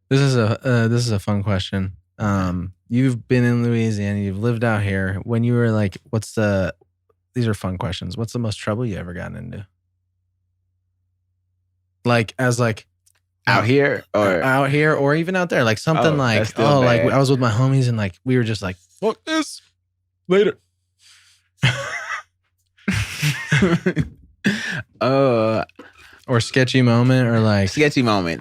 [SPEAKER 1] This is a fun question. You've been in Louisiana. You've lived out here. When you were like, these are fun questions. What's the most trouble you ever gotten into? Like
[SPEAKER 2] out here
[SPEAKER 1] or even out there, like something like I was with my homies and like we were just like, fuck this later. Or sketchy moment, or like
[SPEAKER 2] sketchy moment.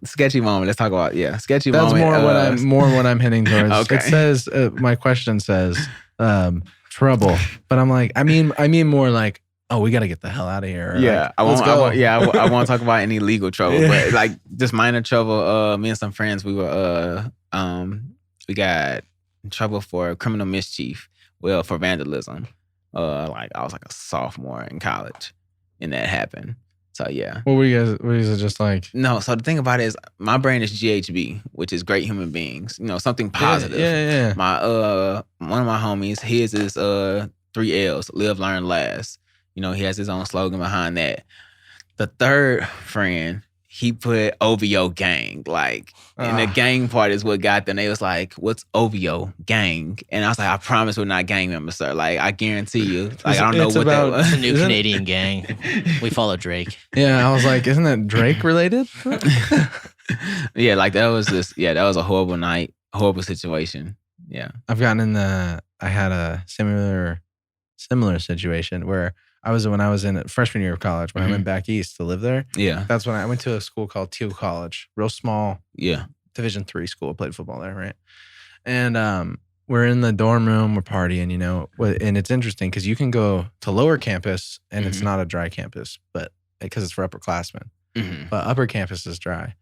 [SPEAKER 2] Sketchy moment. Let's talk about sketchy moment.
[SPEAKER 1] That's more what I'm hitting towards. Okay. It says my question says trouble, but I'm like I mean more like, oh, we got to get the hell out of here.
[SPEAKER 2] Yeah,
[SPEAKER 1] like,
[SPEAKER 2] I won't talk about any legal trouble, but like just minor trouble. Me and some friends, we got in trouble for criminal mischief. Well, for vandalism. Like I was like a sophomore in college, and that happened. So yeah.
[SPEAKER 1] What were you guys just like?
[SPEAKER 2] No, so the thing about it is my brain is GHB, which is great human beings. Something positive.
[SPEAKER 1] Yeah.
[SPEAKER 2] My one of my homies, his is 3 L's, live, learn, last. He has his own slogan behind that. The third friend, he put OVO gang, like, and the gang part is what got them. They was like, "What's OVO gang?" And I was like, "I promise we're not gang members, sir. Like, I guarantee you. Like, I don't know what that was."
[SPEAKER 3] It's a new Canadian gang. We follow Drake.
[SPEAKER 1] Yeah, I was like, "Isn't that Drake related?"
[SPEAKER 2] Yeah, like that was a horrible night, horrible situation. Yeah,
[SPEAKER 1] I've gotten I had a similar situation where. When I was in freshman year of college, when I went back east to live there.
[SPEAKER 2] Yeah.
[SPEAKER 1] That's when I went to a school called Teal College. Real small.
[SPEAKER 2] Yeah.
[SPEAKER 1] Division III school. I played football there, right? And we're in the dorm room, we're partying, and it's interesting because you can go to lower campus and it's not a dry campus, but because it's for upperclassmen. But upper campus is dry.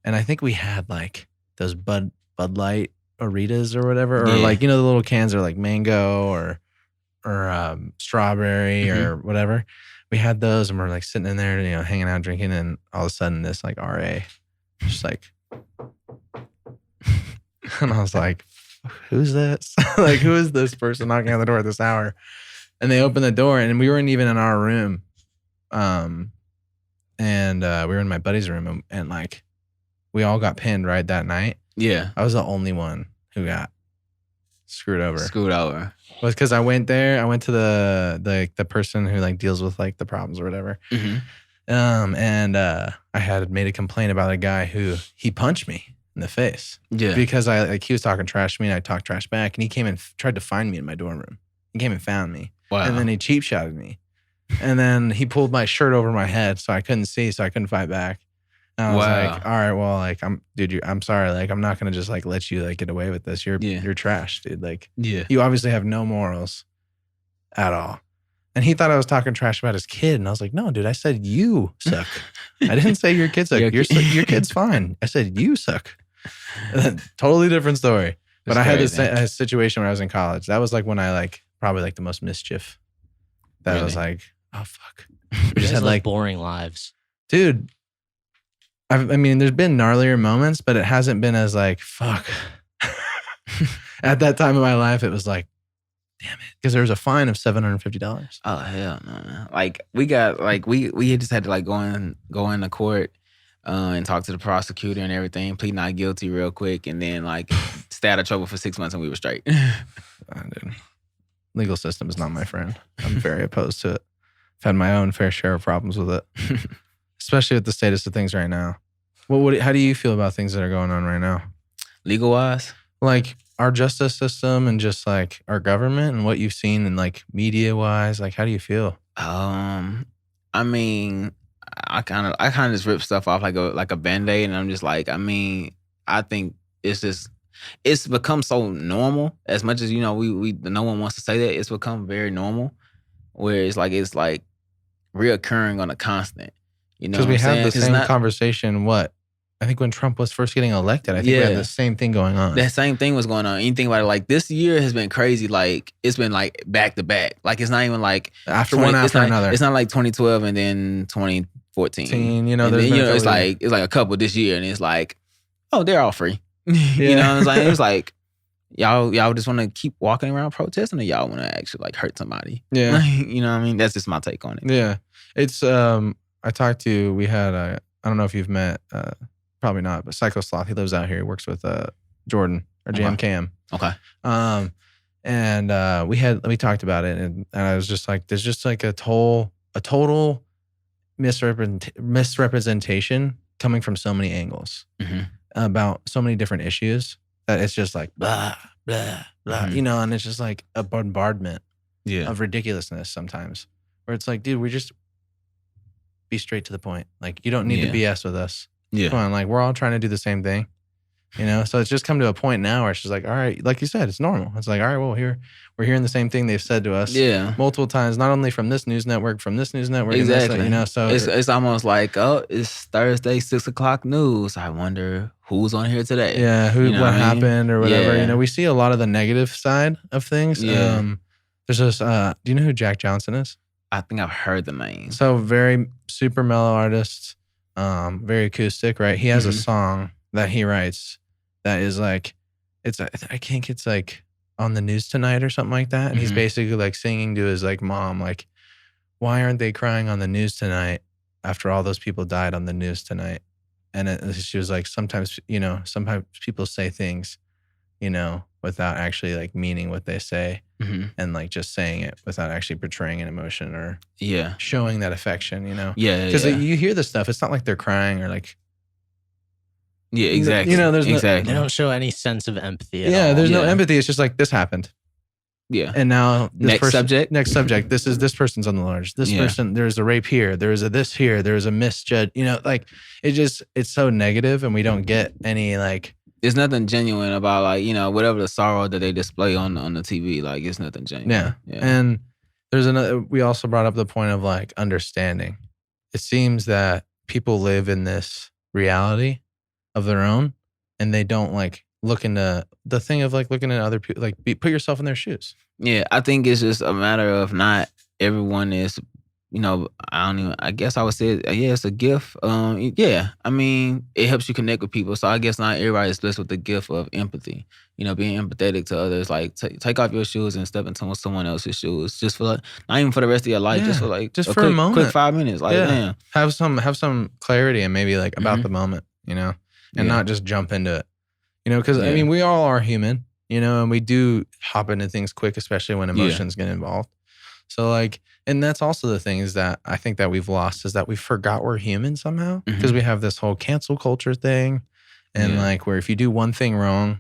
[SPEAKER 1] And I think we had like those Bud Light Oritas or whatever, or like, the little cans are like mango or strawberry or whatever. We had those and we're like sitting in there, hanging out, drinking, and all of a sudden this like RA just like, and I was like, who's this? Like, who is this person knocking on the door at this hour? And they opened the door and we weren't even in our room. And we were in my buddy's room and like we all got pinned right that night.
[SPEAKER 2] Yeah.
[SPEAKER 1] I was the only one who got screwed over. Was because I went there. I went to the person who like deals with like the problems or whatever. And I had made a complaint about a guy who he punched me in the face.
[SPEAKER 2] Yeah.
[SPEAKER 1] Because he was talking trash to me and I talked trash back and he came and tried to find me in my dorm room. He came and found me.
[SPEAKER 2] Wow.
[SPEAKER 1] And then he cheap shotted me. And then he pulled my shirt over my head so I couldn't see, so I couldn't fight back. And I was like, all right, well, like, I'm sorry. Like, I'm not going to just like let you like get away with this. You're trash, dude. Like, you obviously have no morals at all. And he thought I was talking trash about his kid. And I was like, no, dude, I said you suck. I didn't say your kid suck. Your kid's fine. I said you suck. Totally different story. But I had a situation where I was in college. That was like when I like probably like the most mischief. That really? I was like, oh, fuck.
[SPEAKER 3] We just had like boring lives.
[SPEAKER 1] Dude, I mean, there's been gnarlier moments, but it hasn't been as like, fuck. At that time of my life, it was like, damn it. Because there was a fine of $750.
[SPEAKER 2] Oh, hell no, man. Like, we got, like, we just had to, like, go into court and talk to the prosecutor and everything, plead not guilty real quick, and then, like, stay out of trouble for 6 months and we were straight.
[SPEAKER 1] Dude. Legal system is not my friend. I'm very opposed to it. I've had my own fair share of problems with it, especially with the status of things right now. How do you feel about things that are going on right now?
[SPEAKER 2] Legal-wise?
[SPEAKER 1] Like, our justice system and just like our government and what you've seen and like media wise, like how do you feel?
[SPEAKER 2] I mean, I kind of just rip stuff off like a Band-Aid, and I'm just like, I mean, I think it's become so normal. As much as, you know, we no one wants to say that, it's become very normal, where it's like reoccurring on a constant. You know,
[SPEAKER 1] because we had the same conversation. I think when Trump was first getting elected, I think we had the same thing going on.
[SPEAKER 2] That same thing was going on. You think about it, like this year has been crazy. Like it's been like back to back. Like it's not even like
[SPEAKER 1] after another.
[SPEAKER 2] It's not like 2012 and then 2014.
[SPEAKER 1] You know,
[SPEAKER 2] it's like a couple this year, and it's like, oh, they're all free. You know, it's like y'all just want to keep walking around protesting, or y'all want to actually like hurt somebody.
[SPEAKER 1] Yeah,
[SPEAKER 2] you know what I mean. That's just my take on it.
[SPEAKER 1] Yeah, it's we had I don't know if you've met. Probably not, but Psycho Sloth, he lives out here. He works with Jordan or Jam Cam.
[SPEAKER 2] Okay.
[SPEAKER 1] And we talked about it, and I was just like, there's just like a total misrepresentation coming from so many angles about so many different issues that it's just like blah blah blah, you know, and it's just like a bombardment of ridiculousness sometimes, where it's like, dude, we just be straight to the point. Like you don't need to BS with us. Yeah. Come on, like we're all trying to do the same thing, you know? So it's just come to a point now where it's just like, all right, like you said, it's normal. It's like, all right, well, we're hearing the same thing they've said to us multiple times, not only from this news network,
[SPEAKER 2] exactly.
[SPEAKER 1] You know, so
[SPEAKER 2] it's almost like, oh, it's Thursday, 6:00 news. I wonder who's on here today.
[SPEAKER 1] Yeah, what happened or whatever. Yeah. You know, we see a lot of the negative side of things. Yeah. There's this, do you know who Jack Johnson is?
[SPEAKER 2] I think I've heard the name.
[SPEAKER 1] So very super mellow artist. Very acoustic, right? He has a song that he writes that is like, I think it's like on the news tonight or something like that. And he's basically like singing to his like mom, like, why aren't they crying on the news tonight after all those people died on the news tonight? And she was like, sometimes people say things, you know, without actually like meaning what they say and like just saying it without actually portraying an emotion or showing that affection, you know?
[SPEAKER 2] Yeah.
[SPEAKER 1] Because you hear this stuff, it's not like they're crying or like.
[SPEAKER 2] Yeah, exactly.
[SPEAKER 1] You know, there's
[SPEAKER 3] they don't show any sense of empathy at all.
[SPEAKER 1] There's no empathy. It's just like, this happened.
[SPEAKER 2] Yeah.
[SPEAKER 1] And now
[SPEAKER 2] next subject.
[SPEAKER 1] This person's on the large. This person, there's a rape here. There's a this here. There's a misjudge. You know, like it's so negative, and we don't get any like.
[SPEAKER 2] There's nothing genuine about like, you know, whatever the sorrow that they display on the TV. Like it's nothing genuine.
[SPEAKER 1] Yeah. And there's we also brought up the point of like understanding. It seems that people live in this reality of their own, and they don't like look into the thing of like looking at other people, like put yourself in their shoes.
[SPEAKER 2] Yeah, I think it's just a matter of not everyone is, you know, I guess I would say, it's a gift. I mean, it helps you connect with people. So I guess not everybody is blessed with the gift of empathy, you know, being empathetic to others. Like take off your shoes and step into someone else's shoes, just for like, not even for the rest of your life, just for
[SPEAKER 1] a moment.
[SPEAKER 2] Quick 5 minutes. Like, damn.
[SPEAKER 1] Have some clarity and maybe like about the moment, you know, and not just jump into it, you know, because I mean, we all are human, you know, and we do hop into things quick, especially when emotions get involved. So like, and that's also the thing is that I think that we've lost is that we forgot we're human somehow, because we have this whole cancel culture thing, and like where if you do one thing wrong,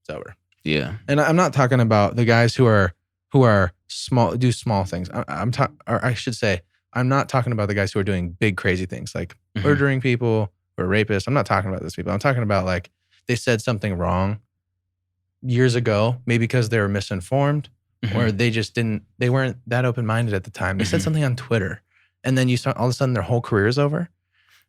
[SPEAKER 1] it's over.
[SPEAKER 2] Yeah.
[SPEAKER 1] And I'm not talking about the guys who are small, do small things. I should say, I'm not talking about the guys who are doing big crazy things like murdering people or rapists. I'm not talking about those people. I'm talking about like they said something wrong years ago, maybe because they were misinformed, or they weren't that open-minded at the time. They said something on Twitter, and then you saw all of a sudden their whole career is over.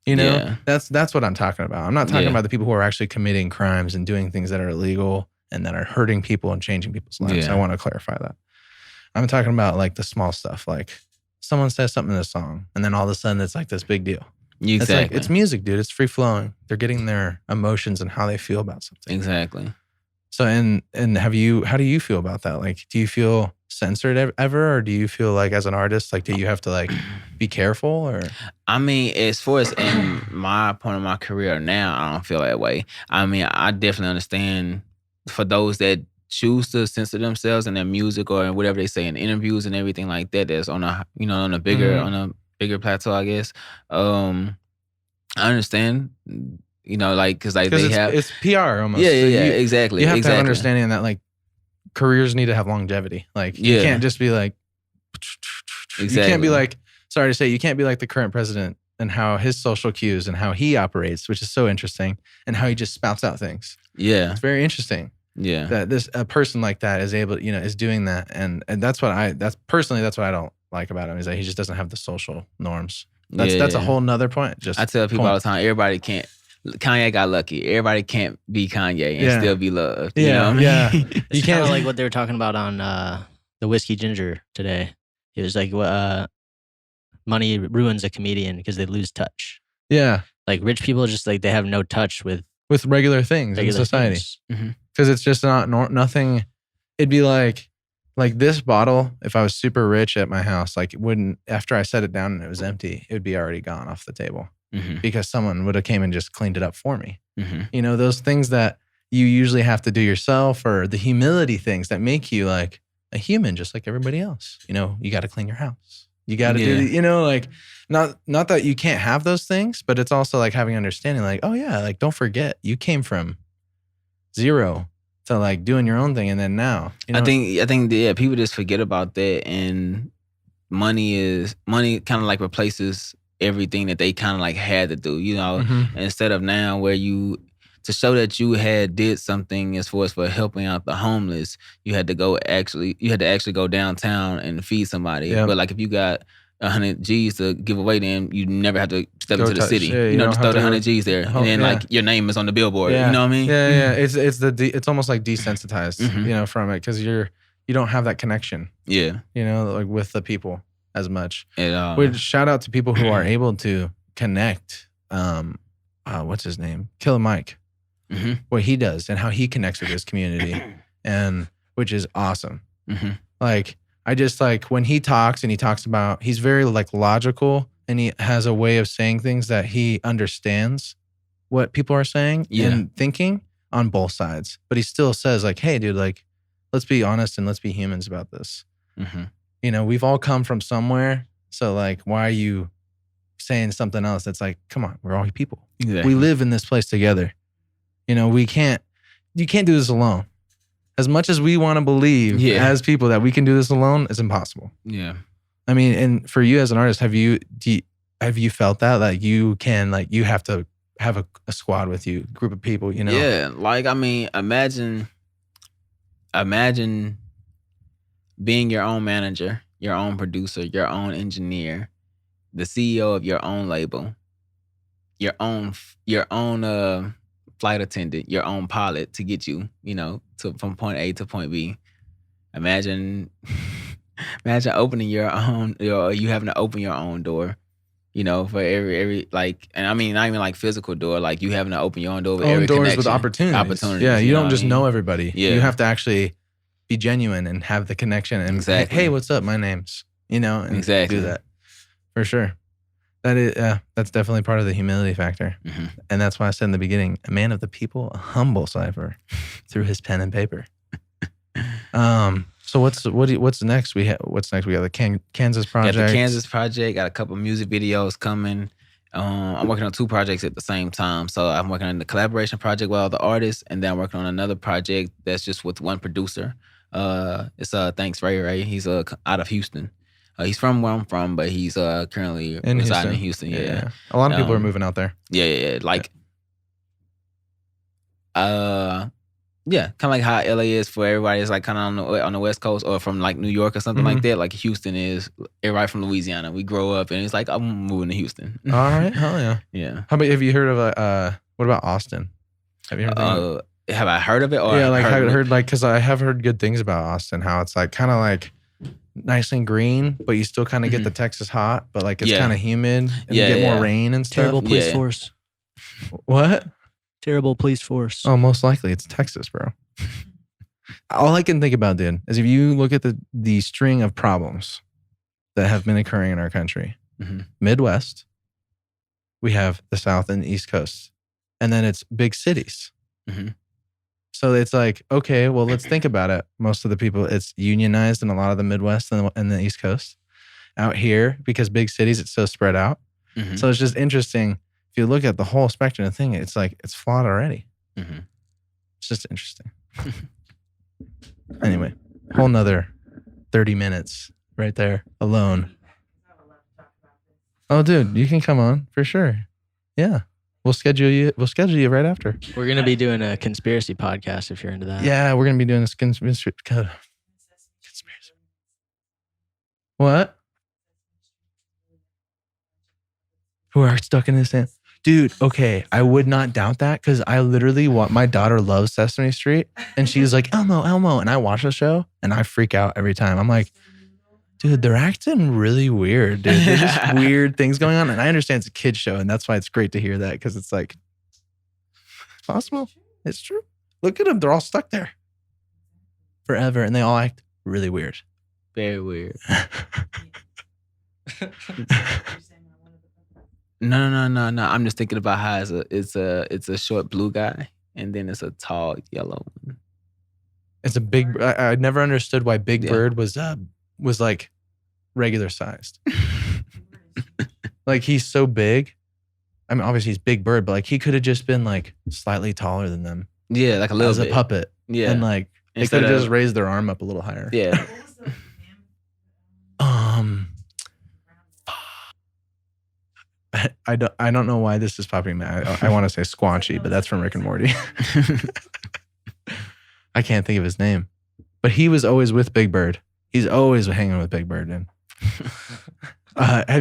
[SPEAKER 1] You know, that's what I'm talking about. I'm not talking about the people who are actually committing crimes and doing things that are illegal and that are hurting people and changing people's lives. I want to clarify that. I'm talking about like the small stuff, like someone says something in a song, and then all of a sudden it's like this big deal.
[SPEAKER 2] Exactly.
[SPEAKER 1] It's music, dude. It's free flowing. They're getting their emotions and how they feel about something.
[SPEAKER 2] Exactly.
[SPEAKER 1] So, and how do you feel about that? Like, do you feel censored ever, or do you feel like as an artist, like, do you have to like be careful? Or
[SPEAKER 2] I mean, as far as in my point of my career now, I don't feel that way. I mean, I definitely understand for those that choose to censor themselves in their music or whatever they say in interviews and everything like that. That's on a bigger plateau, I guess. I understand. Like, because like
[SPEAKER 1] it's PR almost.
[SPEAKER 2] Yeah, exactly.
[SPEAKER 1] You have to have understanding that like careers need to have longevity. Like you can't just be like, you can't be like, sorry to say, you can't be like the current president and how his social cues and how he operates, which is so interesting, and how he just spouts out things.
[SPEAKER 2] Yeah,
[SPEAKER 1] it's very interesting.
[SPEAKER 2] Yeah,
[SPEAKER 1] that a person like that is able, is doing that, and that's what I don't like about him, is that he just doesn't have the social norms. That's a whole nother point. Just
[SPEAKER 2] I tell people all the time, everybody can't. Kanye got lucky. Everybody can't be Kanye and still be loved. You know what I mean?
[SPEAKER 3] It's kind of like what they were talking about on the Whiskey Ginger today. It was like, money ruins a comedian because they lose touch.
[SPEAKER 1] Yeah.
[SPEAKER 3] Like rich people just like, they have no touch with
[SPEAKER 1] regular things in society. Because it's just nothing. It'd be like this bottle, if I was super rich at my house, like after I set it down and it was empty, it would be already gone off the table. Because someone would have came and just cleaned it up for me. Those things that you usually have to do yourself, or the humility things that make you like a human, just like everybody else. You got to clean your house. You got to do, like not that you can't have those things, but it's also like having understanding, like, oh yeah, like don't forget you came from zero to like doing your own thing, and then now.
[SPEAKER 2] I think people just forget about that, and money kind of like replaces everything that they kind of like had to do, instead of now where to show that you had did something as far as for helping out the homeless, you had to actually go downtown and feed somebody. Yep. But like if you got 100 G's to give away, then you never have to step into the city. Just throw the 100 G's there, and then like your name is on the billboard.
[SPEAKER 1] Yeah.
[SPEAKER 2] You know what I mean?
[SPEAKER 1] Yeah. It's almost like desensitized, from it, because you don't have that connection.
[SPEAKER 2] Yeah.
[SPEAKER 1] Like with the people as much. Which shout out to people who are able to connect. What's his name? Killer Mike. What he does and how he connects with his community, and which is awesome. Like I just like when he talks, and he talks about, he's very like logical, and he has a way of saying things that he understands what people are saying and thinking on both sides. But he still says like, hey dude, like let's be honest and let's be humans about this. We've all come from somewhere. So like, why are you saying something else that's like, come on, we're all people. Exactly. We live in this place together. You can't do this alone. As much as we want to believe as people that we can do this alone, it's impossible. Yeah. I mean, and for you as an artist, have you felt that? Like you can, like you have to have a squad with you, a group of people,
[SPEAKER 2] Yeah. Like, I mean, imagine being your own manager, your own producer, your own engineer, the CEO of your own label, your own flight attendant, your own pilot to get you, from point A to point B. Imagine opening you having to open your own door, for every like, and I mean not even like physical door, like you having to open your own door with every
[SPEAKER 1] doors
[SPEAKER 2] connection.
[SPEAKER 1] With opportunities. Yeah, you don't just know everybody. Yeah. You have to actually be genuine and have the connection and hey, what's up? My name's, and do that for sure. That is, that's definitely part of the humility factor, and that's why I said in the beginning, a man of the people, a humble cipher, through his pen and paper. So what's next? We got the Kansas project.
[SPEAKER 2] Got the Kansas project. Got a couple music videos coming. I'm working on 2 projects at the same time. So I'm working on the collaboration project with all the artists, and then I'm working on another project that's just with one producer. It's Thanks Ray. He's out of Houston. He's from where I'm from, but he's currently residing in Houston. Yeah.
[SPEAKER 1] A lot of people are moving out there.
[SPEAKER 2] Yeah. Like, Yeah, kind of like how LA is for everybody. It's like kind of on the West Coast, or from like New York or something like that. Like Houston is everybody from Louisiana. We grow up and it's like, I'm moving to Houston.
[SPEAKER 1] All right, hell yeah.
[SPEAKER 2] Yeah.
[SPEAKER 1] How about, have you heard of what about Austin? Have you heard?
[SPEAKER 2] Have I heard of it? Or
[SPEAKER 1] yeah, like I heard like, because I have heard good things about Austin. How it's like kind of like nice and green, but you still kind of get the Texas hot, but like it's kind of humid and you get more rain and stuff.
[SPEAKER 3] Terrible police force.
[SPEAKER 1] What?
[SPEAKER 3] Terrible police force.
[SPEAKER 1] Oh, most likely it's Texas, bro. All I can think about, dude, is if you look at the string of problems that have been occurring in our country, Midwest, we have the South and the East Coast, and then it's big cities. So it's like, okay, well, let's think about it. Most of the people, it's unionized in a lot of the Midwest and the East Coast. Out here, because big cities, it's so spread out. So it's just interesting. If you look at the whole spectrum of the thing, it's like, it's flawed already. It's just interesting. Anyway, whole nother 30 minutes right there alone. Oh, dude, you can come on for sure. Yeah. We'll schedule you right after.
[SPEAKER 3] We're going to be doing a conspiracy podcast if you're into that.
[SPEAKER 1] Yeah, we're going to be doing this conspiracy. What? Who are stuck in his sand? Dude, okay, I would not doubt that, because I literally my daughter loves Sesame Street, and she's like, Elmo, and I watch the show and I freak out every time. I'm like, dude, they're acting really weird, dude. There's just weird things going on, and I understand it's a kid's show, and that's why it's great to hear that, because it's like, it's possible. It's true. Look at them. They're all stuck there forever, and they all act really weird.
[SPEAKER 2] Very weird. No. I'm just thinking about how it's a short blue guy, and then it's a tall yellow one.
[SPEAKER 1] It's a big. I never understood why Big Bird was like regular sized. Like, he's so big. I mean, obviously he's Big Bird, but like he could have just been like slightly taller than them.
[SPEAKER 2] Yeah, like a little bit.
[SPEAKER 1] As a puppet. Yeah, and like they could have just raised their arm up a little higher.
[SPEAKER 2] Yeah.
[SPEAKER 1] I don't know why this is popping. I want to say Squanchy, but that's from Rick and Morty. I can't think of his name, but he was always with Big Bird. He's always hanging with Big Bird. Dude.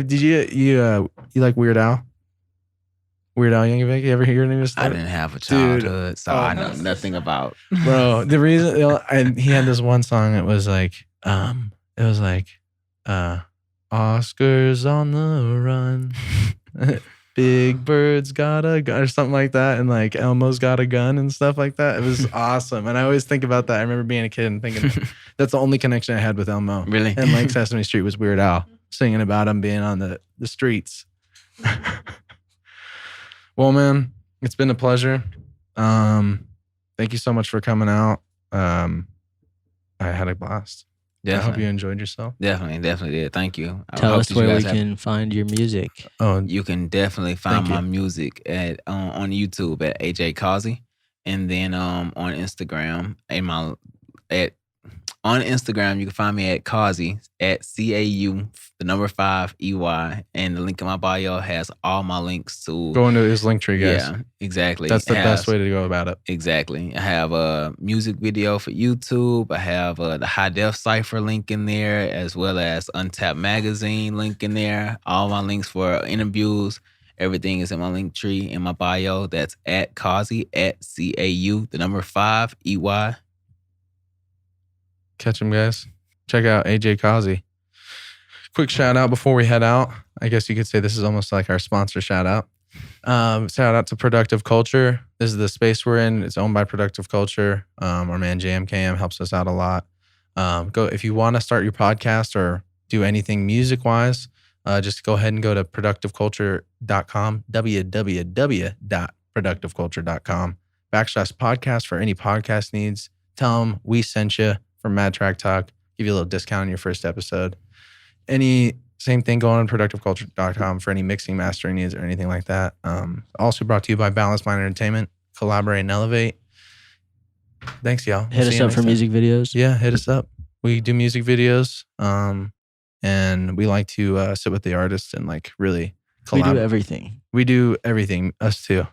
[SPEAKER 1] Did you like Weird Al? Weird Al Yankovic? You ever hear any of his stuff?
[SPEAKER 2] I didn't have a childhood, so I know nothing about.
[SPEAKER 1] Bro, the reason and he had this one song. It was like Oscar's on the run. Big Bird's got a gun or something like that, and like Elmo's got a gun and stuff like that. It was awesome, and I always think about that. I remember being a kid and thinking that's the only connection I had with Elmo.
[SPEAKER 2] Really?
[SPEAKER 1] And like Sesame Street was Weird Al singing about him being on the streets. Well, man, it's been a pleasure. Thank you so much for coming out. I had a blast. Definitely. I hope you enjoyed yourself.
[SPEAKER 2] Definitely did. Thank you.
[SPEAKER 3] Tell us where we can find your music.
[SPEAKER 1] Oh,
[SPEAKER 2] you can definitely find my music at on YouTube at Aj Causey, and then on Instagram on Instagram you can find me at Causey at CAU 5 EY, and the link in my bio has all my links to
[SPEAKER 1] go into his link tree, guys.
[SPEAKER 2] Yeah, exactly.
[SPEAKER 1] That's the best way to go about it.
[SPEAKER 2] Exactly. I have a music video for YouTube. I have the High Def Cypher link in there, as well as Untapped Magazine link in there. All my links for interviews, everything is in my link tree in my bio. That's at Causey at CAU 5 EY.
[SPEAKER 1] Catch him, guys. Check out Aj Causey. Quick shout out before we head out. I guess you could say this is almost like our sponsor shout out. Shout out to Productive Culture. This is the space we're in. It's owned by Productive Culture. Our man JMKM helps us out a lot. Go if you want to start your podcast or do anything music wise, just go ahead and go to productiveculture.com, www.productiveculture.com/podcast for any podcast needs. Tell them we sent you from Mad Track Talk. Give you a little discount on your first episode. Same thing going on productiveculture.com for any mixing, mastering needs or anything like that. Also brought to you by Balanced Mind Entertainment. Collaborate and elevate. Thanks, y'all.
[SPEAKER 3] Hit us up for music videos.
[SPEAKER 1] Yeah, hit us up. We do music videos, and we like to sit with the artists and like really collaborate.
[SPEAKER 3] We do everything.
[SPEAKER 1] We do everything. Us too.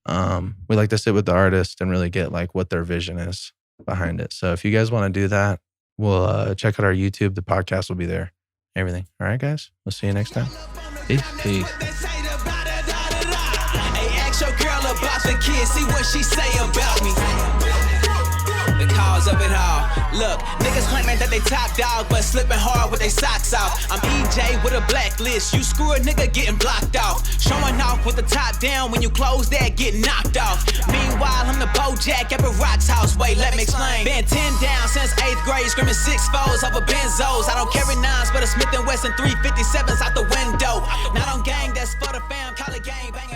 [SPEAKER 1] We like to sit with the artist and really get like what their vision is behind it. So if you guys want to do that, we'll check out our YouTube. The podcast will be there. Everything. All right, guys. We'll see you next time. Peace.
[SPEAKER 2] Peace.
[SPEAKER 4] Hey, ask your girl about the kids. See what she say about me. The cause of it all. Look, niggas claiming that they top dog, but slipping hard with their socks off. I'm EJ with a blacklist. You screw a nigga getting blocked off. Showing off with the top down when you close that, get knocked off. Meanwhile, I'm the Bojack at the Rock's house. Wait, let me explain. Been 10 down since 8th grade, screaming 6 foes over benzos. I don't carry 9s, but a Smith & Wesson 357s out the window. Not on gang, that's for the fam. Call it gang banging.